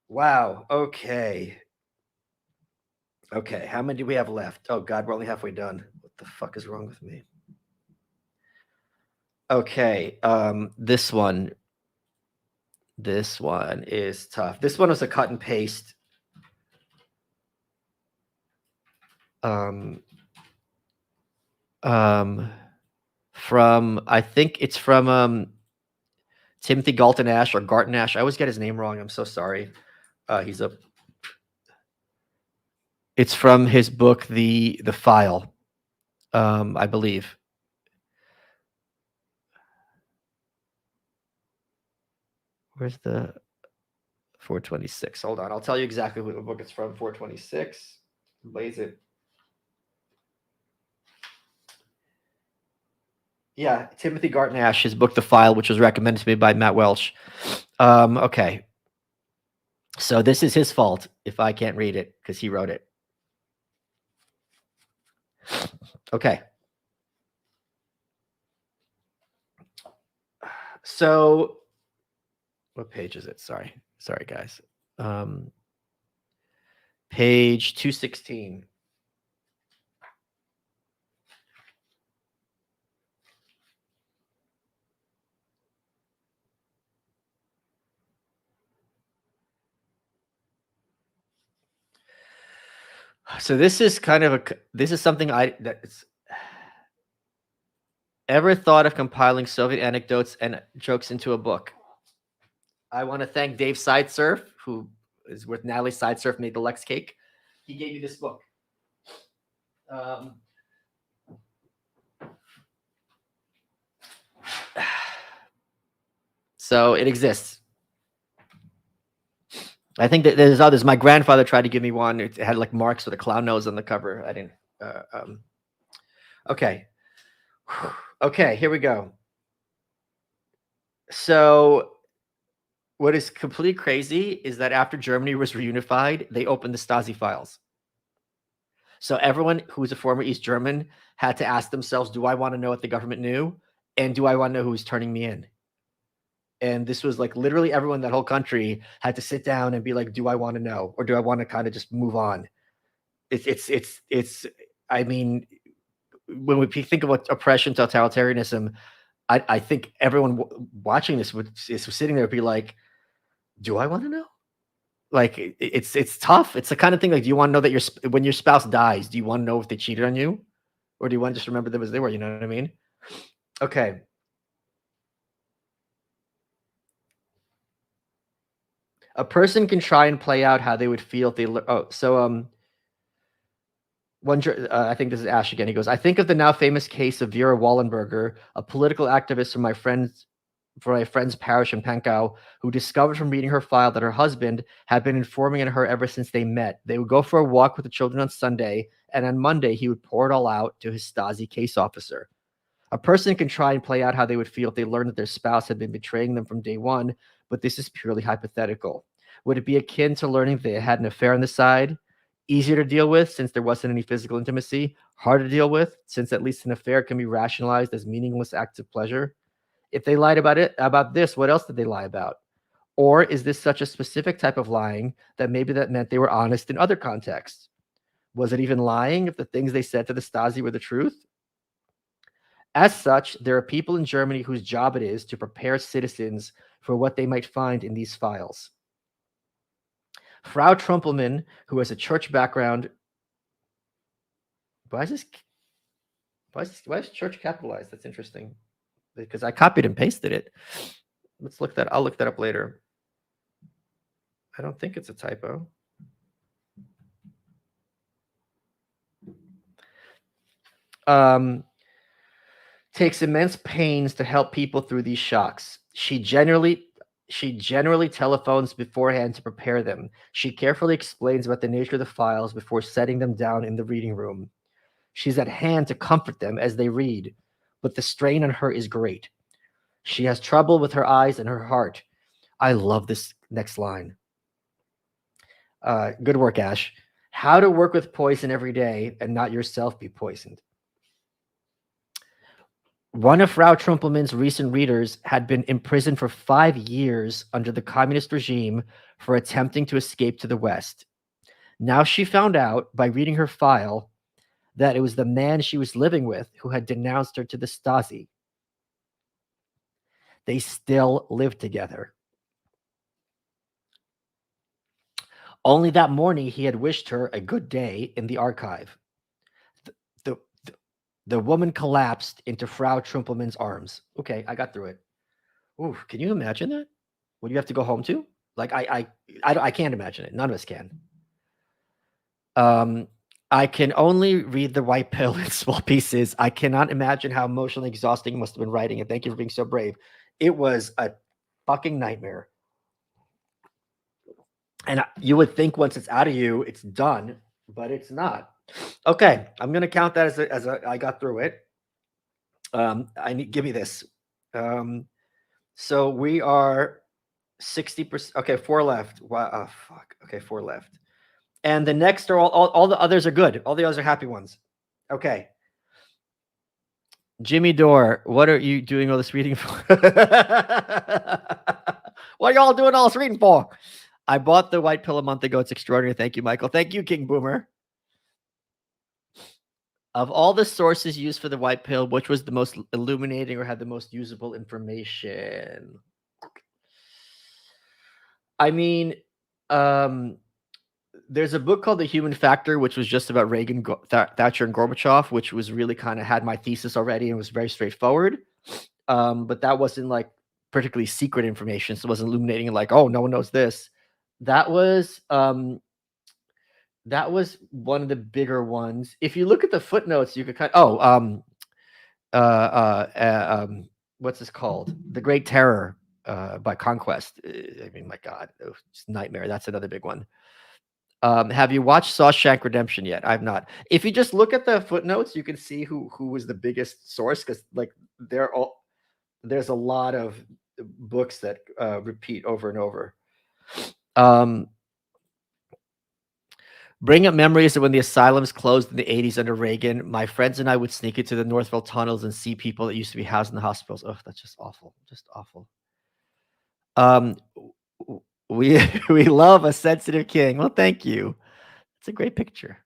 Wow. Okay, how many do we have left? Oh God, we're only halfway done. What the fuck is wrong with me? Okay, this one is tough. This one was a cut and paste. From, I think it's from Timothy Galton Ash or Garton Ash. I always get his name wrong. I'm so sorry. It's from his book, The File, I believe. Where's the 426? Hold on, I'll tell you exactly what book it's from. 426. Blaze it. Yeah, Timothy Garton Ash, his book, The File, which was recommended to me by Matt Welch. Okay. So this is his fault if I can't read it because he wrote it. Okay. So what page is it? Sorry, guys. Page 216. So this is kind of this is something that's ever thought of compiling Soviet anecdotes and jokes into a book. I want to thank Dave Sidesurf, who is with Natalie Sidesurf, made the Lex Cake. He gave me this book. So it exists. I think that there's others. My grandfather tried to give me one. It had like marks with a clown nose on the cover. I didn't. Okay. Okay, here we go. So what is completely crazy is that after Germany was reunified, they opened the Stasi files. So everyone who's a former East German had to ask themselves, do I want to know what the government knew? And do I want to know who's turning me in? And this was like literally everyone in that whole country had to sit down and be like, do I want to know? Or do I want to kind of just move on? It's I mean, when we think about oppression, totalitarianism, I think everyone watching this is sitting there would be like, do I want to know? Like it's tough. It's the kind of thing like, do you want to know that when your spouse dies, do you want to know if they cheated on you, or do you want to just remember them as they were? You know what I mean? Okay. A person can try and play out how they would feel if they. I think this is Ash again. He goes, I think of the now famous case of Vera Wallenberger, a political activist from my friend's parish in Pankow, who discovered from reading her file that her husband had been informing on her ever since they met. They would go for a walk with the children on Sunday, and on Monday he would pour it all out to his Stasi case officer. A person can try and play out how they would feel if they learned that their spouse had been betraying them from day one, but this is purely hypothetical. Would it be akin to learning they had an affair on the side? Easier to deal with since there wasn't any physical intimacy? Harder to deal with since at least an affair can be rationalized as meaningless acts of pleasure? If they lied about this, what else did they lie about? Or is this such a specific type of lying that maybe that meant they were honest in other contexts? Was it even lying if the things they said to the Stasi were the truth? As such, there are people in Germany whose job it is to prepare citizens for what they might find in these files. Frau Trumpelmann, who has a church background. Why is church capitalized? That's interesting, because I copied and pasted it. I'll look that up later. I don't think it's a typo. takes immense pains to help people through these shocks. She generally telephones beforehand to prepare them. She carefully explains about the nature of the files before setting them down in the reading room. She's at hand to comfort them as they read, but the strain on her is great. She has trouble with her eyes and her heart. I love this next line. Good work, Ash. How to work with poison every day and not yourself be poisoned. One of Frau Trumpelmann's recent readers had been imprisoned for 5 years under the communist regime for attempting to escape to the West. Now she found out by reading her file that it was the man she was living with who had denounced her to the Stasi. They still live together. Only that morning he had wished her a good day in the archive. The woman collapsed into Frau Trumpelmann's arms. Okay, I got through it. Ooh, can you imagine that? What do you have to go home to? Like I can't imagine it. None of us can. I can only read The White Pill in small pieces. I cannot imagine how emotionally exhausting it must have been writing it. Thank you for being so brave. It was a fucking nightmare. And you would think once it's out of you, it's done, but it's not. Okay, I'm gonna count that as a I got through it. Give me this. So we are 60%. Okay, 4 left. Wow, oh, fuck. Okay, 4 left. And the next are all the others are good. All the others are happy ones. Okay. Jimmy Dore, what are you doing all this reading for? What are y'all doing all this reading for? I bought The White Pill a month ago. It's extraordinary. Thank you, Michael. Thank you, King Boomer. Of all the sources used for The White Pill, which was the most illuminating or had the most usable information? I mean, there's a book called The Human Factor, which was just about Reagan, Thatcher, and Gorbachev, which was really kind of had my thesis already and was very straightforward. But that wasn't like particularly secret information, so it wasn't illuminating like, oh, no one knows this. That was one of the bigger ones. If you look at the footnotes, you could kind of, what's this called? The Great Terror by Conquest. I mean, my God, it's nightmare. That's another big one. Have you watched Shawshank Redemption yet? I've not. If you just look at the footnotes, you can see who was the biggest source, because like there's a lot of books that repeat over and over. Bring up memories of when the asylums closed in the 80s under Reagan. My friends and I would sneak into the Northville tunnels and see people that used to be housed in the hospitals. Oh, that's just awful. Just awful. We love a sensitive king. Well, thank you. It's a great picture.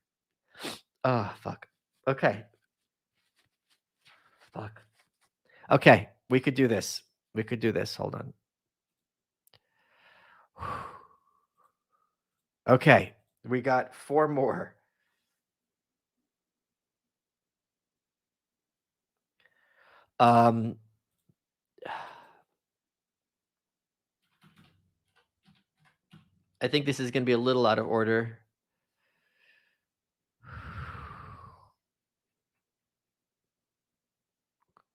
Oh, fuck. Okay. Fuck. Okay, we could do this. We could do this. Hold on. Okay, we got 4 more. I think this is going to be a little out of order.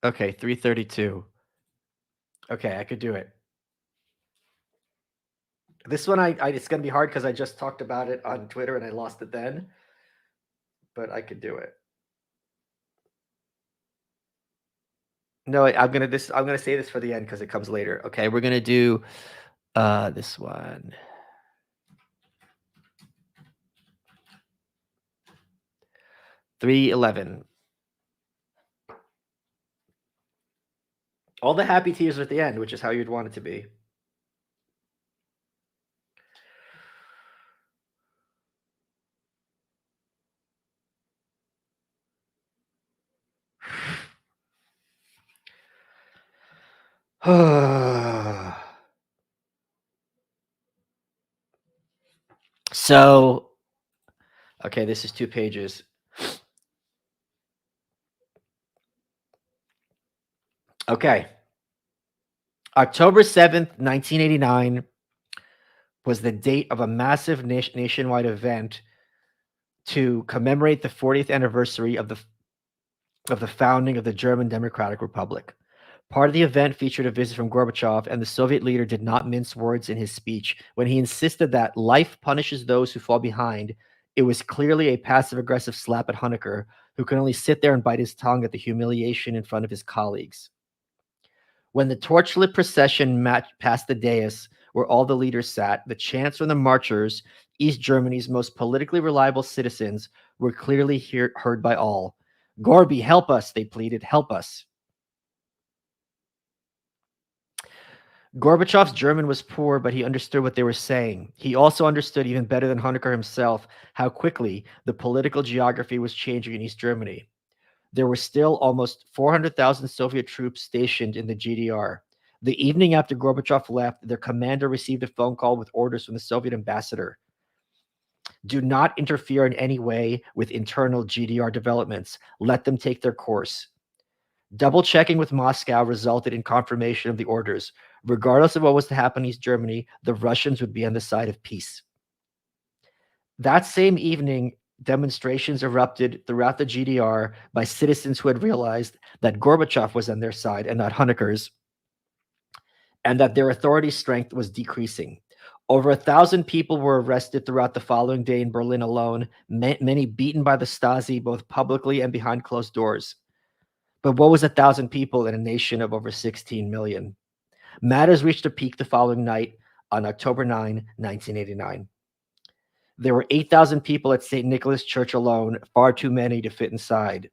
Okay, 332. Okay, I could do it. This one, it's going to be hard because I just talked about it on Twitter and I lost it then. But I could do it. No, I'm gonna say this for the end because it comes later. Okay, we're gonna do this one. $3.11. All the happy tears are at the end, which is how you'd want it to be. So, okay, this is 2 pages. Okay. October 7th, 1989 was the date of a massive nationwide event to commemorate the 40th anniversary of the of the founding of the German Democratic Republic. Part of the event featured a visit from Gorbachev, and the Soviet leader did not mince words in his speech. When he insisted that life punishes those who fall behind, it was clearly a passive aggressive slap at Honecker, who could only sit there and bite his tongue at the humiliation in front of his colleagues. When the torchlit procession passed the dais where all the leaders sat, the chants from the marchers, East Germany's most politically reliable citizens, were clearly heard by all. Gorby, help us, they pleaded, help us. Gorbachev's German was poor, but he understood what they were saying. He also understood, even better than Honecker himself, how quickly the political geography was changing in East Germany. There were still almost 400,000 Soviet troops stationed in the GDR. The evening after Gorbachev left, their commander received a phone call with orders from the Soviet ambassador. Do not interfere in any way with internal GDR developments. Let them take their course. Double checking with Moscow resulted in confirmation of the orders. Regardless of what was to happen in East Germany, the Russians would be on the side of peace. That same evening, demonstrations erupted throughout the GDR by citizens who had realized that Gorbachev was on their side and not Honecker's, and that their authority strength was decreasing. Over 1,000 people were arrested throughout the following day in Berlin alone, many beaten by the Stasi, both publicly and behind closed doors. But what was 1,000 people in a nation of over 16 million? Matters reached a peak the following night on October 9, 1989. There were 8,000 people at St. Nicholas Church alone, far too many to fit inside.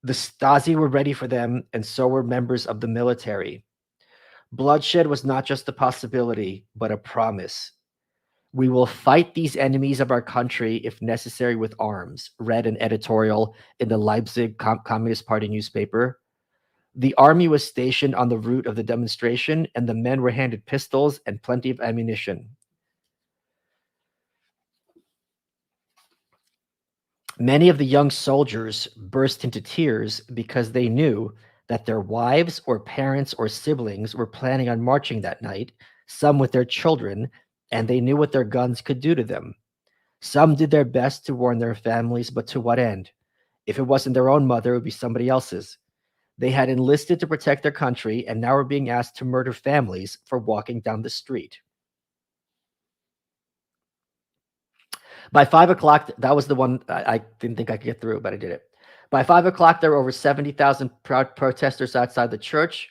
The Stasi were ready for them, and so were members of the military. Bloodshed was not just a possibility, but a promise. We will fight these enemies of our country, if necessary, with arms, read an editorial in the Leipzig Communist Party newspaper. The army was stationed on the route of the demonstration, and the men were handed pistols and plenty of ammunition. Many of the young soldiers burst into tears because they knew that their wives or parents or siblings were planning on marching that night, some with their children, and they knew what their guns could do to them. Some did their best to warn their families, but to what end? If it wasn't their own mother, it would be somebody else's. They had enlisted to protect their country, and now were being asked to murder families for walking down the street. By 5 o'clock, that was the one I didn't think I could get through, but I did it. By 5 o'clock, there were over 70,000 protesters outside the church.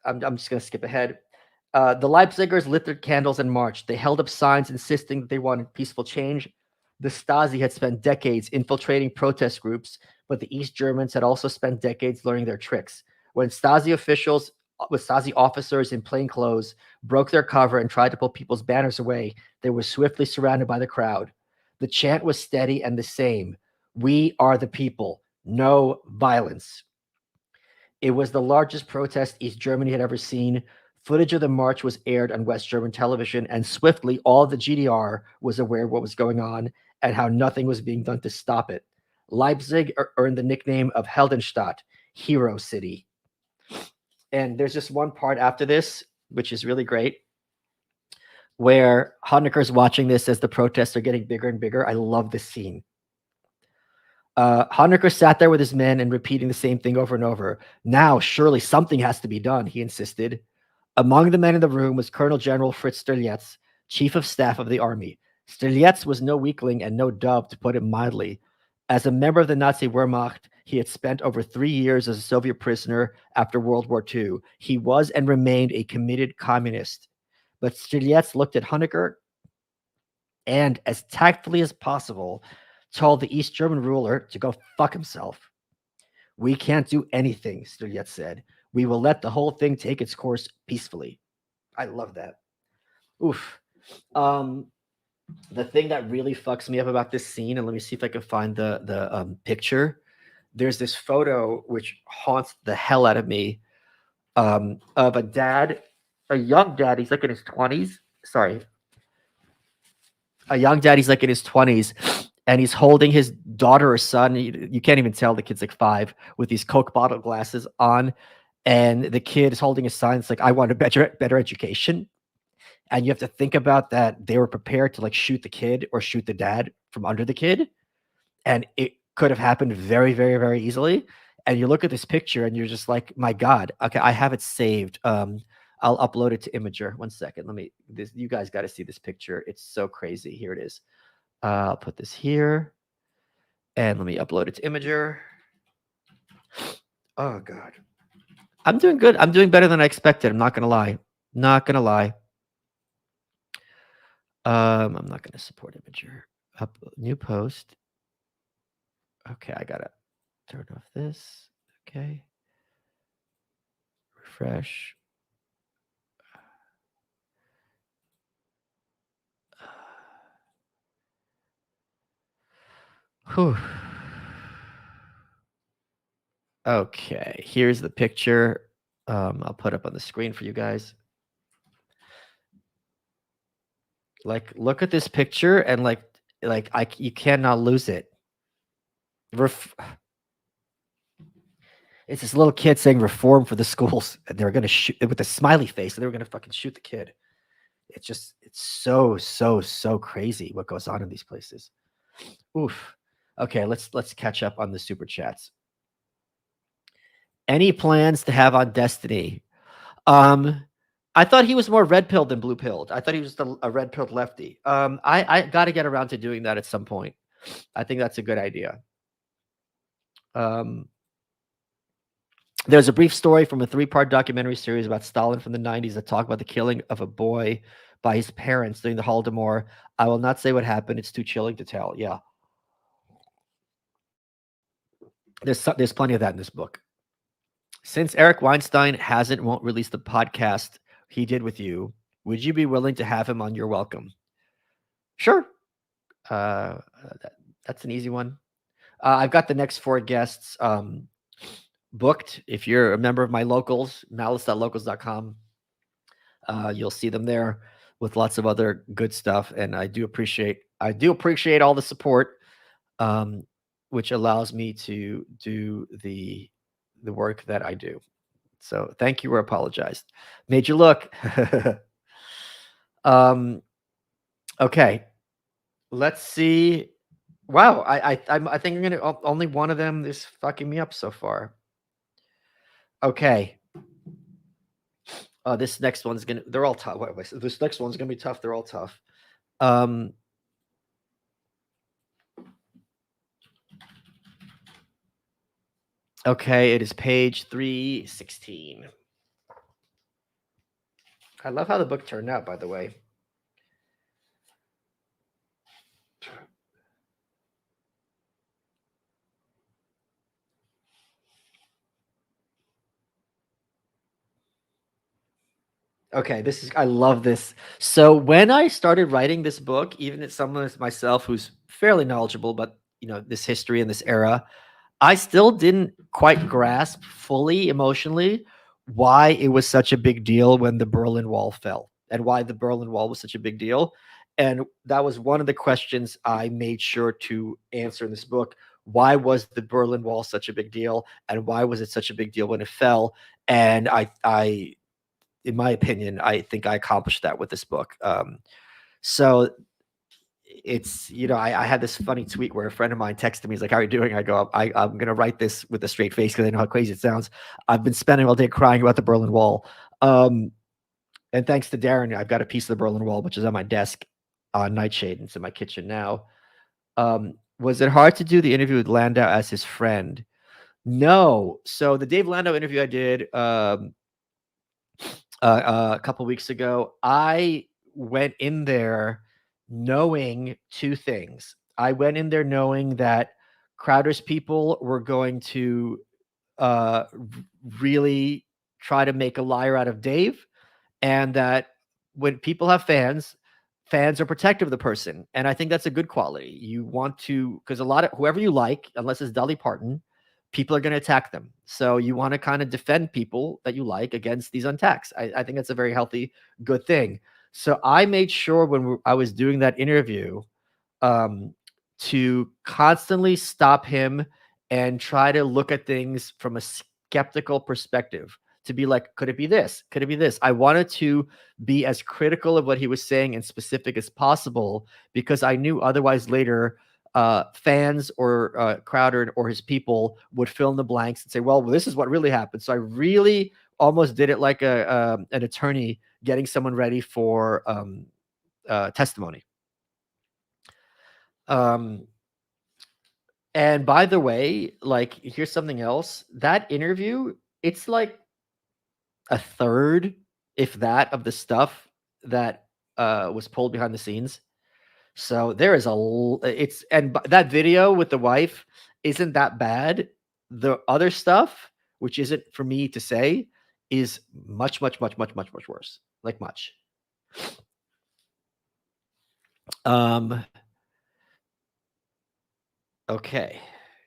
I'm just going to skip ahead. The Leipzigers lit their candles and marched. They held up signs insisting that they wanted peaceful change. The Stasi had spent decades infiltrating protest groups, but the East Germans had also spent decades learning their tricks. When Stasi officials with Stasi officers in plain clothes broke their cover and tried to pull people's banners away, they were swiftly surrounded by the crowd. The chant was steady and the same. We are the people. No violence. It was the largest protest East Germany had ever seen. Footage of the march was aired on West German television, and swiftly all of the GDR was aware of what was going on and how nothing was being done to stop it. Leipzig earned the nickname of Heldenstadt, Hero City. And there's just one part after this, which is really great, where Honecker's watching this as the protests are getting bigger and bigger. I love this scene. Honecker sat there with his men and repeating the same thing over and over. Now, surely something has to be done, he insisted. Among the men in the room was Colonel General Fritz Stirlitz, Chief of Staff of the Army. Stirlitz was no weakling and no dove, to put it mildly. As a member of the Nazi Wehrmacht, he had spent over 3 years as a Soviet prisoner after World War II. He was and remained a committed communist. But Stirlitz looked at Honecker and, as tactfully as possible, told the East German ruler to go fuck himself. We can't do anything, Stirlitz said. We will let the whole thing take its course peacefully. I love that. Oof. The thing that really fucks me up about this scene, and let me see if I can find the picture. There's this photo which haunts the hell out of me, of a dad, a young dad. He's like in his 20s. Sorry. A young dad, he's like in his 20s, and he's holding his daughter or son. You can't even tell the kid's like 5, with these Coke bottle glasses on. And the kid is holding a sign. It's like, I want a better education. And you have to think about that. They were prepared to like shoot the kid or shoot the dad from under the kid. And could have happened very, very, very easily. And you look at this picture and you're just like, my God, okay, I have it saved. I'll upload it to Imager. One second. You guys got to see this picture. It's so crazy. Here it is. I'll put this here and let me upload it to Imager. Oh God. I'm doing good. I'm doing better than I expected. I'm not going to lie. Not going to lie. I'm not going to support Imager. New post. Okay, I got to turn off this. Okay. Refresh. Whew. Okay, here's the picture. I'll put up on the screen for you guys. Like, look at this picture and you cannot lose it. It's this little kid saying reform for the schools, and they're gonna shoot with a smiley face, and they were gonna fucking shoot the kid. It's so crazy what goes on in these places. Oof. Okay, let's catch up on the super chats. Any plans to have on Destiny? I thought he was more red-pilled than blue-pilled. I thought he was just a red-pilled lefty. I got to get around to doing that at some point. I think that's a good idea. There's a brief story from a 3-part documentary series about Stalin from the 90s that talk about the killing of a boy by his parents during the Holodomor. I will not say what happened. It's too chilling to tell. Yeah. There's plenty of that in this book. Since Eric Weinstein won't release the podcast he did with you, would you be willing to have him on Your Welcome? Sure. That's an easy one. I've got the next 4 guests booked. If you're a member of my locals, malice.locals.com, you'll see them there with lots of other good stuff. And I do appreciate all the support, which allows me to do the work that I do. So thank you or apologized. Made you look. Okay. Let's see. Wow. I think I'm going to, only one of them is fucking me up so far. Okay. This next one's going to, they're all tough. This next one's going to be tough. They're all tough. Okay, it is page 316. I love how the book turned out, by the way. Okay, I love this. So when I started writing this book, even as someone as myself who's fairly knowledgeable about, this history and this era, I still didn't quite grasp fully emotionally why it was such a big deal when the Berlin Wall fell and why the Berlin Wall was such a big deal. And that was one of the questions I made sure to answer in this book. Why was the Berlin Wall such a big deal? And why was it such a big deal when it fell? And I in my opinion, I think I accomplished that with this book. So it's, I had this funny tweet where a friend of mine texted me. He's like, how are you doing? I go, I'm going to write this with a straight face because I know how crazy it sounds. I've been spending all day crying about the Berlin Wall. And thanks to Darren, I've got a piece of the Berlin Wall, which is on my desk on Nightshade. And it's in my kitchen now. Was it hard to do the interview with Landau as his friend? No. So the Dave Landau interview I did a couple weeks ago, I went in there knowing 2 things. I went in there knowing that Crowder's people were going to really try to make a liar out of Dave, and that when people have fans are protective of the person. And I think that's a good quality. You want to, because a lot of whoever you like, unless it's Dolly Parton, people are going to attack them. So you want to kind of defend people that you like against these attacks. I think that's a very healthy, good thing. So I made sure when I was doing that interview to constantly stop him and try to look at things from a skeptical perspective, to be like, could it be this? Could it be this? I wanted to be as critical of what he was saying and specific as possible, because I knew otherwise later fans or Crowder or his people would fill in the blanks and say, well, this is what really happened. So I really almost did it like an attorney getting someone ready for testimony. And by the way, like, here's something else. That interview, it's like a third, if that, of the stuff that was pulled behind the scenes. So there is that video with the wife isn't that bad. The other stuff, which isn't for me to say, is much, much, much, much, much, much worse. Like much. Okay,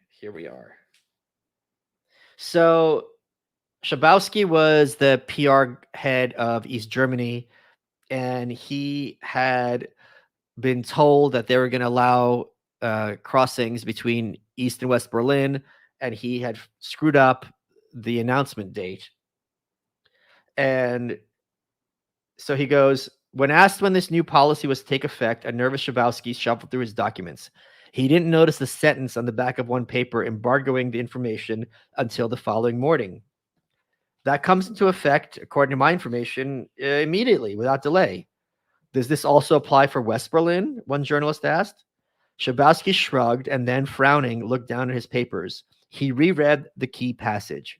here we are. So Schabowski was the PR head of East Germany, and he had been told that they were going to allow crossings between East and West Berlin, and he had screwed up the announcement date. And so he goes, when asked when this new policy was to take effect, a nervous Schabowski shuffled through his documents. He didn't notice the sentence on the back of one paper embargoing the information until the following morning. That comes into effect, according to my information, immediately, without delay. Does this also apply for West Berlin? One journalist asked. Schabowski shrugged and then, frowning, looked down at his papers. He reread the key passage.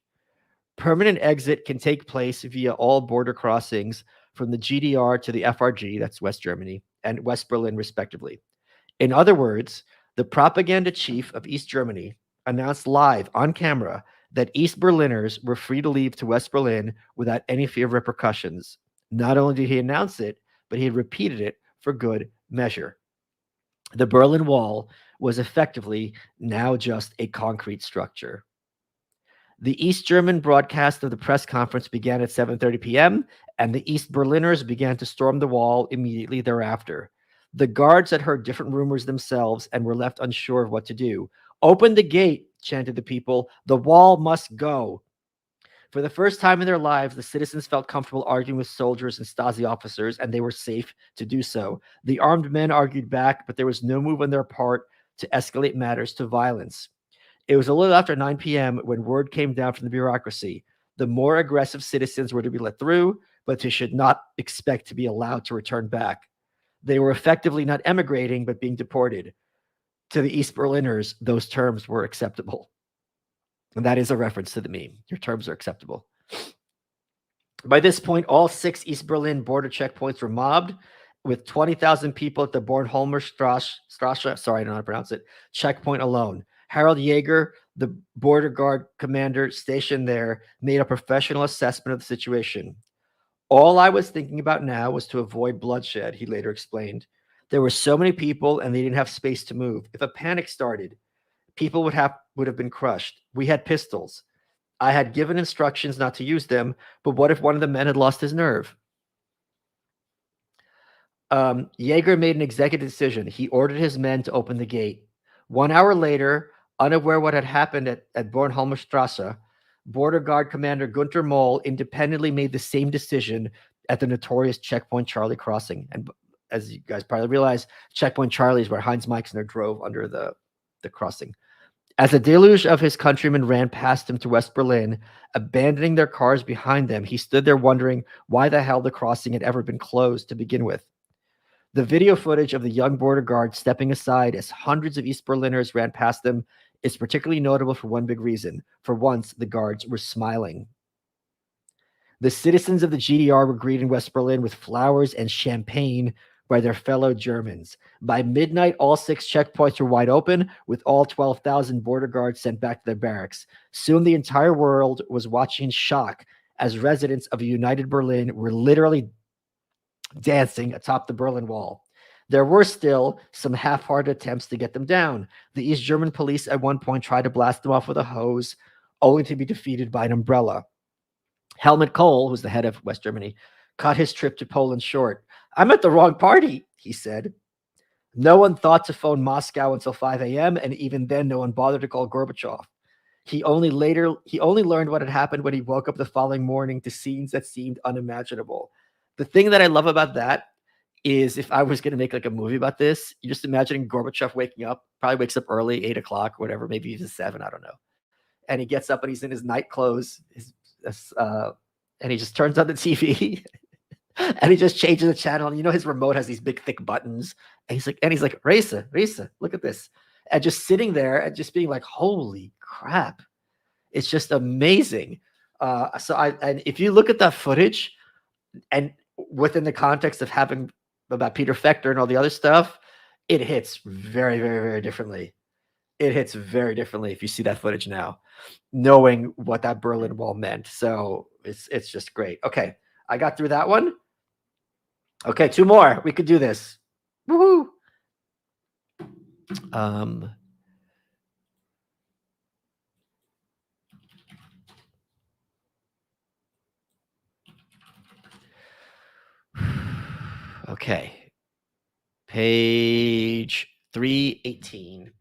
Permanent exit can take place via all border crossings from the GDR to the FRG, that's West Germany, and West Berlin, respectively. In other words, the propaganda chief of East Germany announced live on camera that East Berliners were free to leave to West Berlin without any fear of repercussions. Not only did he announce it, but he had repeated it for good measure. The Berlin Wall was effectively now just a concrete structure. The East German broadcast of the press conference began at 7:30 p.m., and the East Berliners began to storm the wall immediately thereafter. The guards had heard different rumors themselves and were left unsure of what to do. Open the gate, chanted the people. The wall must go. For the first time in their lives, the citizens felt comfortable arguing with soldiers and Stasi officers, and they were safe to do so. The armed men argued back, but there was no move on their part to escalate matters to violence. It was a little after 9 p.m. when word came down from the bureaucracy. The more aggressive citizens were to be let through, but they should not expect to be allowed to return back. They were effectively not emigrating, but being deported. To the East Berliners, those terms were acceptable. And that is a reference to the meme. Your terms are acceptable. By this point, all 6 East Berlin border checkpoints were mobbed, with 20,000 people at the Bornholmer Strasse, sorry, I don't know how to pronounce it, checkpoint alone. Harold Jaeger, the border guard commander stationed there, made a professional assessment of the situation. All I was thinking about now was to avoid bloodshed, he later explained. There were so many people and they didn't have space to move. If a panic started, people would have been crushed. We had pistols. I had given instructions not to use them, but what if one of the men had lost his nerve? Jaeger made an executive decision. He ordered his men to open the gate. 1 hour later, unaware what had happened at Bornholmer Strasse, border guard commander Gunther Moll independently made the same decision at the notorious Checkpoint Charlie crossing. And as you guys probably realize, Checkpoint Charlie is where Heinz Meixner drove under the crossing. As a deluge of his countrymen ran past him to West Berlin, abandoning their cars behind them, he stood there wondering why the hell the crossing had ever been closed to begin with. The video footage of the young border guard stepping aside as hundreds of East Berliners ran past them is particularly notable for one big reason. For once, the guards were smiling. The citizens of the GDR were greeted in West Berlin with flowers and champagne by their fellow Germans. By midnight, all 6 checkpoints were wide open, with all 12,000 border guards sent back to their barracks. Soon the entire world was watching in shock as residents of a united Berlin were literally dancing atop the Berlin Wall. There were still some half-hearted attempts to get them down. The East German police at one point tried to blast them off with a hose, only to be defeated by an umbrella. Helmut Kohl, who's the head of West Germany, cut his trip to Poland short. I'm at the wrong party, he said. No one thought to phone Moscow until 5 a.m., and even then no one bothered to call Gorbachev. He only learned what had happened when he woke up the following morning to scenes that seemed unimaginable. The thing that I love about that is if I was going to make like a movie about this, you just imagining Gorbachev waking up, probably wakes up early, 8 o'clock, whatever, maybe even 7, I don't know. And he gets up and he's in his night clothes, and he just turns on the TV and he just changes the channel. And his remote has these big thick buttons. And he's like, Risa, look at this. And just sitting there and just being like, holy crap. It's just amazing. And if you look at that footage and within the context of having about Peter Fector and all the other stuff, it hits very, very, very differently. It hits very differently if you see that footage now, knowing what that Berlin Wall meant. So it's just great. Okay, I got through that one. Okay, 2 more. We could do this. Woohoo! Okay. Page 318.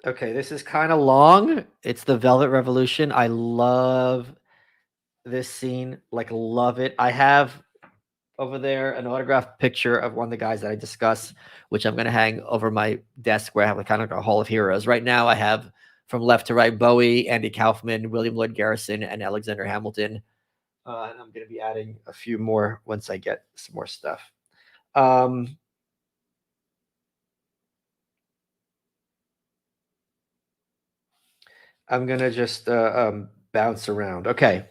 Okay, this is kind of long. It's the Velvet Revolution. I love this scene, like love it. I have over there an autographed picture of one of the guys that I discuss, which I'm going to hang over my desk where I have like kind of a hall of heroes. Right now I have from left to right Bowie, Andy Kaufman, William Lloyd Garrison, and Alexander Hamilton. And I'm going to be adding a few more once I get some more stuff. I'm going to just bounce around. Okay.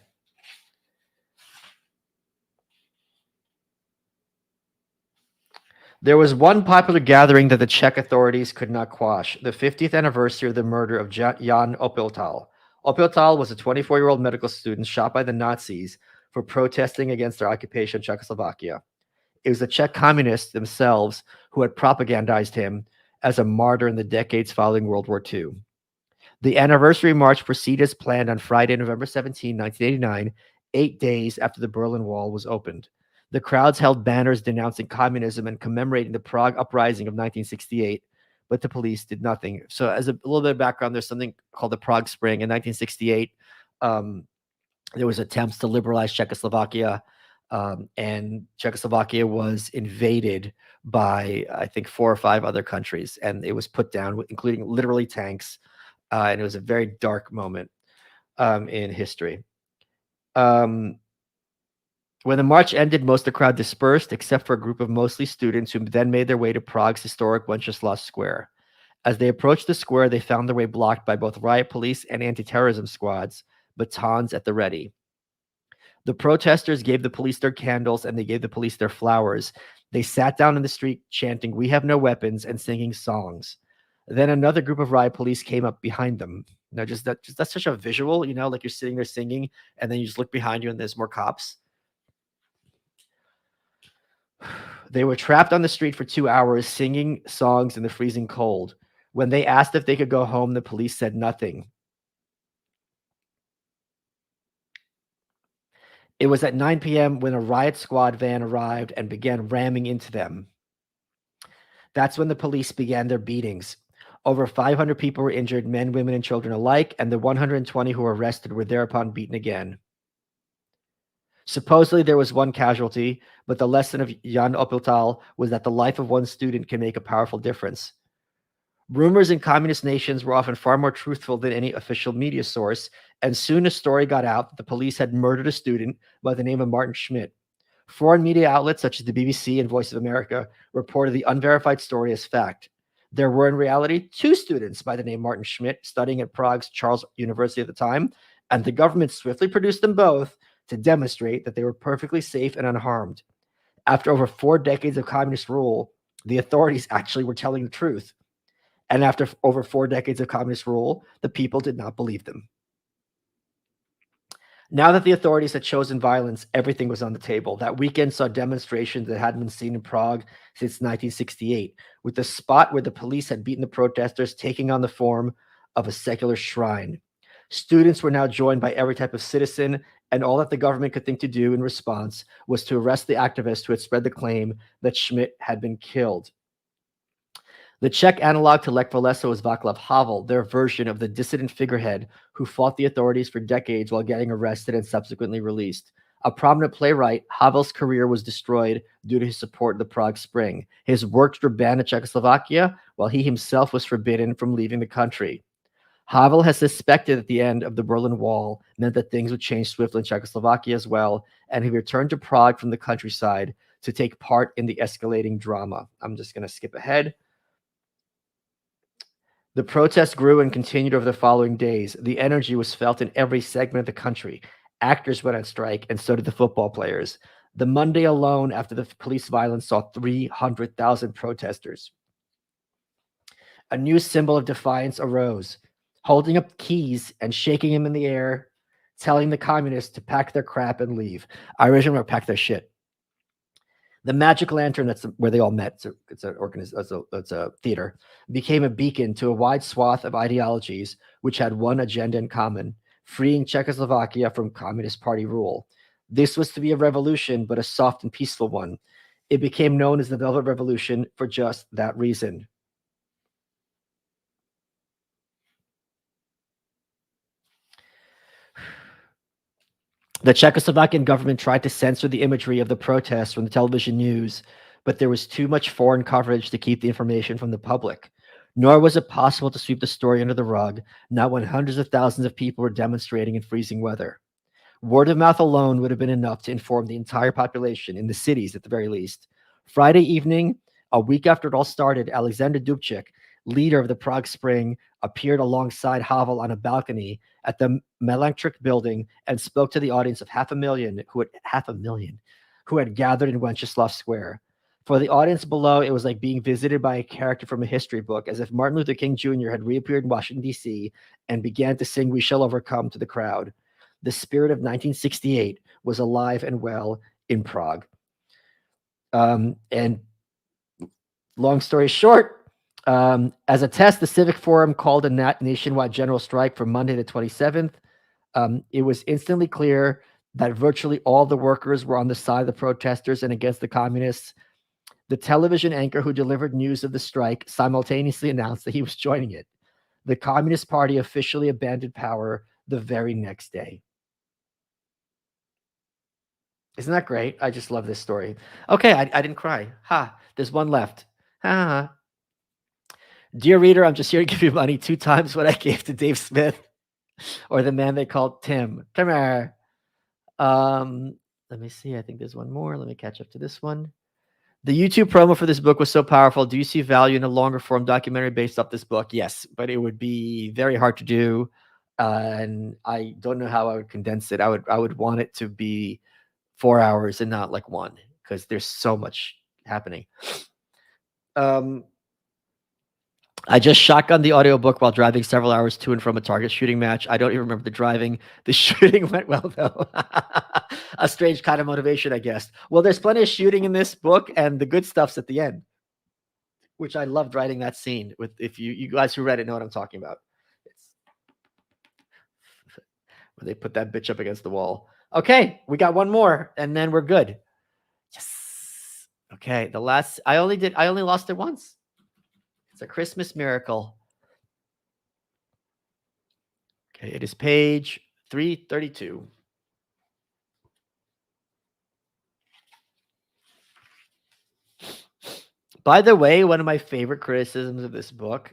There was one popular gathering that the Czech authorities could not quash, the 50th anniversary of the murder of Jan Opeltal. Opeltal was a 24-year-old medical student shot by the Nazis for protesting against their occupation of Czechoslovakia. It was the Czech communists themselves who had propagandized him as a martyr in the decades following World War II. The anniversary march proceeded as planned on Friday, November 17, 1989, 8 days after the Berlin Wall was opened. The crowds held banners denouncing communism and commemorating the Prague uprising of 1968, but the police did nothing. So as a little bit of background, there's something called the Prague Spring. In 1968, there was attempts to liberalize Czechoslovakia, and Czechoslovakia was invaded by, I think, 4 or 5 other countries, and it was put down, including literally tanks, and it was a very dark moment in history. When the march ended, most of the crowd dispersed, except for a group of mostly students who then made their way to Prague's historic Wenceslas Square. As they approached the square, they found their way blocked by both riot police and anti-terrorism squads, batons at the ready. The protesters gave the police their candles and they gave the police their flowers. They sat down in the street chanting, "We have no weapons," and singing songs. Then another group of riot police came up behind them. Now, that's such a visual, like you're sitting there singing, and then you just look behind you and there's more cops. They were trapped on the street for 2 hours, singing songs in the freezing cold. When they asked if they could go home, the police said nothing. It was at 9 p.m. when a riot squad van arrived and began ramming into them. That's when the police began their beatings. Over 500 people were injured, men, women, and children alike, and the 120 who were arrested were thereupon beaten again. Supposedly, there was one casualty, but the lesson of Jan Opeltal was that the life of one student can make a powerful difference. Rumors in communist nations were often far more truthful than any official media source, and soon a story got out that the police had murdered a student by the name of Martin Schmidt. Foreign media outlets such as the BBC and Voice of America reported the unverified story as fact. There were in reality 2 students by the name Martin Schmidt studying at Prague's Charles University at the time, and the government swiftly produced them both to demonstrate that they were perfectly safe and unharmed. After over 4 decades of communist rule, the authorities actually were telling the truth. And after over 4 decades of communist rule, the people did not believe them. Now that the authorities had chosen violence, everything was on the table. That weekend saw demonstrations that hadn't been seen in Prague since 1968, with the spot where the police had beaten the protesters taking on the form of a secular shrine. Students were now joined by every type of citizen, and all that the government could think to do in response was to arrest the activists who had spread the claim that Schmidt had been killed. The Czech analog to Lech Walesa was Václav Havel, their version of the dissident figurehead who fought the authorities for decades while getting arrested and subsequently released. A prominent playwright, Havel's career was destroyed due to his support of the Prague Spring. His works were banned in Czechoslovakia, while he himself was forbidden from leaving the country. Havel has suspected that the end of the Berlin Wall meant that things would change swiftly in Czechoslovakia as well, and he returned to Prague from the countryside to take part in the escalating drama. I'm just going to skip ahead. The protests grew and continued over the following days. The energy was felt in every segment of the country. Actors went on strike, and so did the football players. The Monday alone after the police violence saw 300,000 protesters. A new symbol of defiance arose, holding up keys and shaking them in the air, telling the communists to pack their crap and leave. I originally wrote pack their shit. The Magic Lantern, that's where they all met, it's a theater, became a beacon to a wide swath of ideologies which had one agenda in common: freeing Czechoslovakia from Communist Party rule. This was to be a revolution, but a soft and peaceful one. It became known as the Velvet Revolution for just that reason. The Czechoslovakian government tried to censor the imagery of the protests from the television news, but there was too much foreign coverage to keep the information from the public. Nor was it possible to sweep the story under the rug, not when hundreds of thousands of people were demonstrating in freezing weather. Word of mouth alone would have been enough to inform the entire population, in the cities at the very least. Friday evening, a week after it all started, Alexander Dubček, leader of the Prague Spring, appeared alongside Havel on a balcony at the Melanchthon building and spoke to the audience of half a million who had gathered in Wenceslas Square. For the audience below, it was like being visited by a character from a history book, as if Martin Luther King Jr. had reappeared in Washington, D.C., and began to sing "We Shall Overcome" to the crowd. The spirit of 1968 was alive and well in Prague. And long story short, as a test, the Civic Forum called a nationwide general strike for Monday the 27th. It was instantly clear that virtually all the workers were on the side of the protesters and against the communists. The television anchor who delivered news of the strike simultaneously announced that he was joining it. The Communist Party officially abandoned power the very next day. Isn't that great? I just love this story. Okay, I didn't cry. Ha, there's one left. Ha. Dear reader, I'm just here to give you money 2 times what I gave to Dave Smith or the man they called Tim. Come here. Let me see. I think there's one more. Let me catch up to this one. The YouTube promo for this book was so powerful. Do you see value in a longer form documentary based off this book? Yes, but it would be very hard to do. And I don't know how I would condense it. I would want it to be 4 hours and not like 1, because there's so much happening. I just shotgunned the audiobook while driving several hours to and from a Target shooting match. I don't even remember the driving. The shooting went well, though. A strange kind of motivation, I guess. Well, there's plenty of shooting in this book, and the good stuff's at the end, which I loved writing that scene. With if you guys who read it know what I'm talking about. It's where they put that bitch up against the wall. Okay, we got one more, and then we're good. Yes. Okay, the last I only lost it once. It's a Christmas miracle. Okay, it is page 332. By the way, one of my favorite criticisms of this book,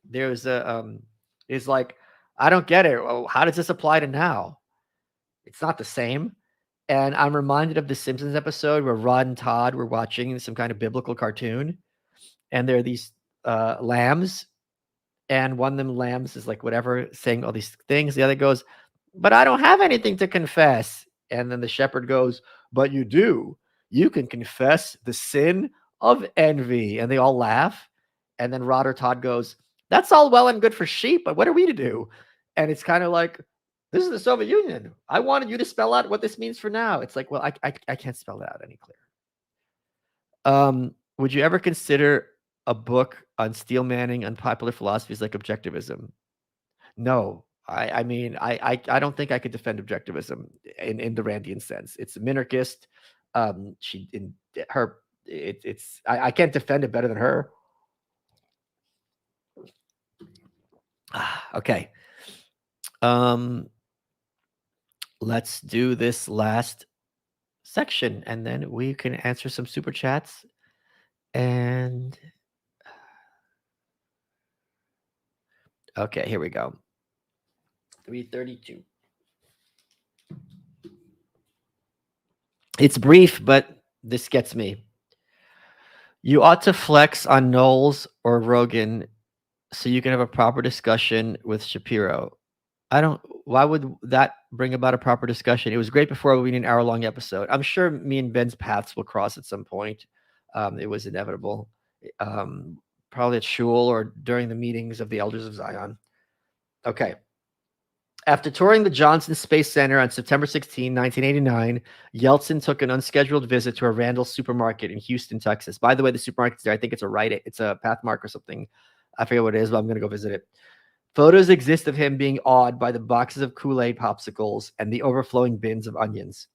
there's is like, I don't get it. Oh, how does this apply to now? It's not the same. And I'm reminded of the Simpsons episode where Rod and Todd were watching some kind of biblical cartoon, and there are these lambs, and one of them lambs is like whatever, saying all these things. The other goes, but I don't have anything to confess. And then the shepherd goes, but you do. You can confess the sin of envy. And they all laugh. And then Rod or Todd goes, that's all well and good for sheep, but what are we to do? And it's kind of like, This is the Soviet Union. I wanted you to spell out what this means for now. It's like, well, I can't spell it out any clearer. Would you ever consider a book on steel manning, unpopular philosophies like objectivism? No. I mean, I don't think I could defend objectivism in the Randian sense. It's a minarchist. She in her it's I can't defend it better than her. Okay. Let's do this last section and then we can answer some super chats and okay, here we go. 3:32. It's brief, but this gets me. You ought to flex on Knowles or Rogan so you can have a proper discussion with Shapiro. Why would that bring about a proper discussion? It was great before we need an hour-long episode. I'm sure me and Ben's paths will cross at some point. It was inevitable. Probably at Shul or during the meetings of the Elders of Zion. Okay. After touring the Johnson Space Center on September 16, 1989, Yeltsin took an unscheduled visit to a Randall's supermarket in Houston, Texas. By the way, the supermarket's there. I think it's a Pathmark or something. I forget what it is, but I'm going to go visit it. Photos exist of him being awed by the boxes of Kool-Aid popsicles and the overflowing bins of onions.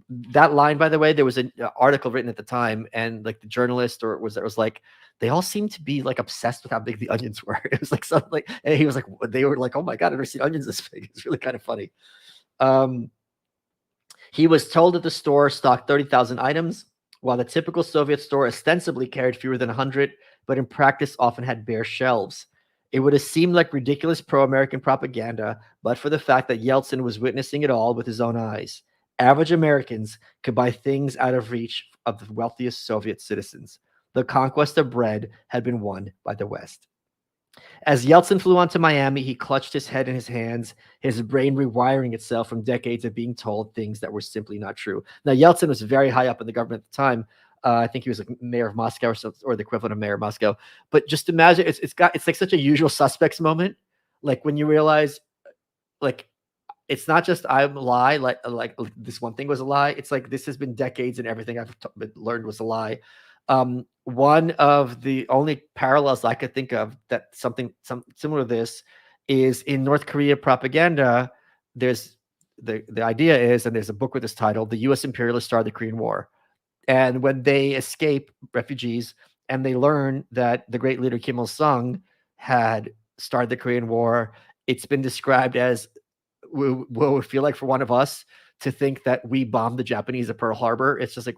That line, by the way, there was an article written at the time, and like the journalist was like, they all seemed to be like obsessed with how big the onions were. It was like something like, and he was like, they were like, oh my God, I've never seen onions this big. It's really kind of funny. He was told that the store stocked 30,000 items, while the typical Soviet store ostensibly carried fewer than 100, but in practice often had bare shelves. It would have seemed like ridiculous pro-American propaganda, but for the fact that Yeltsin was witnessing it all with his own eyes. Average Americans could buy things out of reach of the wealthiest Soviet citizens. The conquest of bread had been won by the West. As Yeltsin flew on to Miami, he clutched his head in his hands, his brain rewiring itself from decades of being told things that were simply not true. Now, Yeltsin was very high up in the government at the time. I think he was like mayor of Moscow or the equivalent of mayor of Moscow. But just imagine, it's like such a usual suspects moment. Like when you realize, like, it's not just I'm a lie, like this one thing was a lie. It's like this has been decades and everything I've learned was a lie. One of the only parallels I could think of that some similar to this is in North Korea propaganda. There's the idea is, and there's a book with this title, The U.S. Imperialists Started the Korean War. And when they escape, refugees, and they learn that the great leader Kim Il-sung had started the Korean War, it's been described as what would feel like for one of us to think that we bombed the Japanese at Pearl Harbor. It's just like,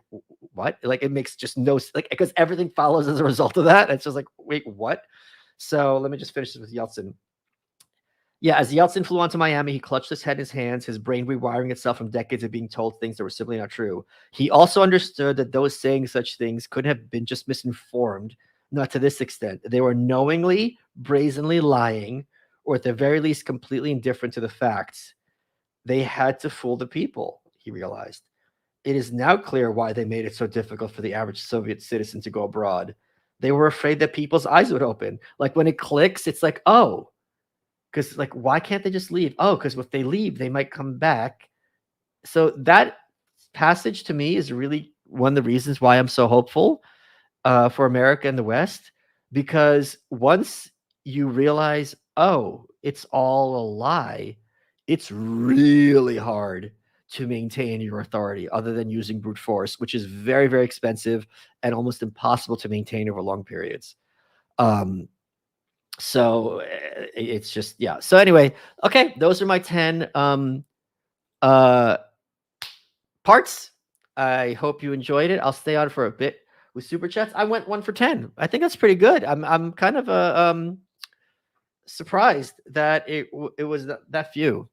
what? Like, it makes just no, like, because everything follows as a result of that. It's just like, wait, what? So let me just finish this with Yeltsin. Yeah, as Yeltsin flew on to Miami, he clutched his head in his hands, his brain rewiring itself from decades of being told things that were simply not true. He also understood that those saying such things could have been just misinformed, not to this extent. They were knowingly, brazenly lying, or at the very least, completely indifferent to the facts. They had to fool the people, he realized. It is now clear why they made it so difficult for the average Soviet citizen to go abroad. They were afraid that people's eyes would open. Like when it clicks, it's like, oh, because like, why can't they just leave? Oh, because if they leave, they might come back. So that passage to me is really one of the reasons why I'm so hopeful for America and the West, because once you realize, oh, it's all a lie, it's really hard to maintain your authority other than using brute force, which is very, very expensive and almost impossible to maintain over long periods. So it's just, yeah. So anyway, okay, those are my 10 parts. I hope you enjoyed it. I'll stay on for a bit with super chats. I went 1 for 10. I think that's pretty good. I'm kind of surprised that it was that few.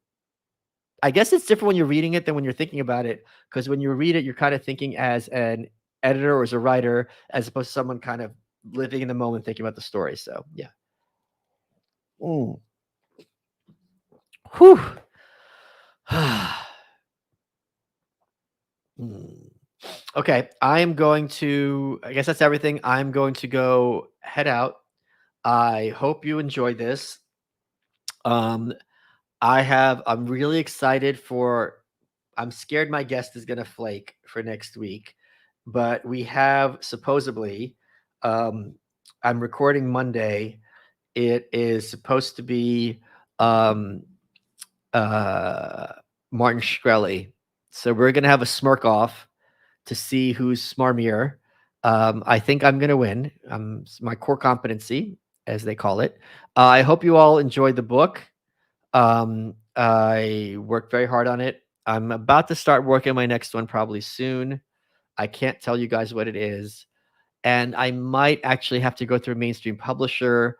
I guess it's different when you're reading it than when you're thinking about it, because when you read it, you're kind of thinking as an editor or as a writer, as opposed to someone kind of living in the moment thinking about the story. So yeah. Whew. Okay, I guess that's everything. I'm going to go head out. I hope you enjoyed this. I'm really excited I'm scared my guest is gonna flake for next week, but we have supposedly, um, I'm recording Monday. It is supposed to be, um, uh, Martin Shkreli. So we're gonna have a smirk off to see who's smarmier. I think I'm gonna win. It's my core competency, as they call it. I hope you all enjoyed the book. I worked very hard on it. I'm about to start working on my next one probably soon. I can't tell you guys what it is. And I might actually have to go through a mainstream publisher,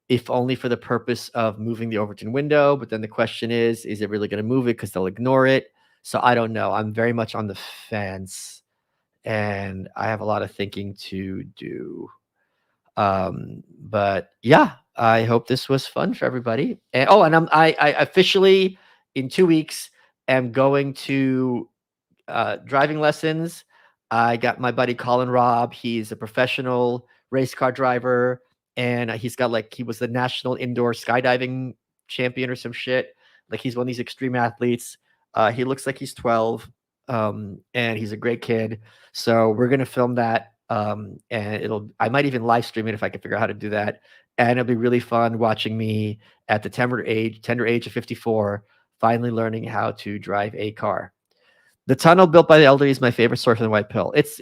if only for the purpose of moving the Overton window. But then the question is it really going to move it? Because they'll ignore it. So I don't know. I'm very much on the fence, and I have a lot of thinking to do. But yeah, I hope this was fun for everybody. And I officially in 2 weeks am going to driving lessons. I got my buddy Colin Robb. He's a professional race car driver, and he was the national indoor skydiving champion or some shit. Like, he's one of these extreme athletes. He looks like he's 12, and he's a great kid. So we're gonna film that, and I might even live stream it if I can figure out how to do that. And it'll be really fun watching me at the tender age of 54, finally learning how to drive a car. The tunnel built by the elderly is my favorite source of the white pill. It's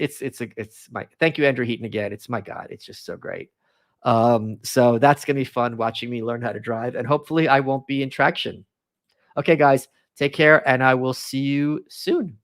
my thank you, Andrew Heaton, again. It's my God, it's just so great. So that's gonna be fun watching me learn how to drive, and hopefully I won't be in traction. Okay, guys, take care, and I will see you soon.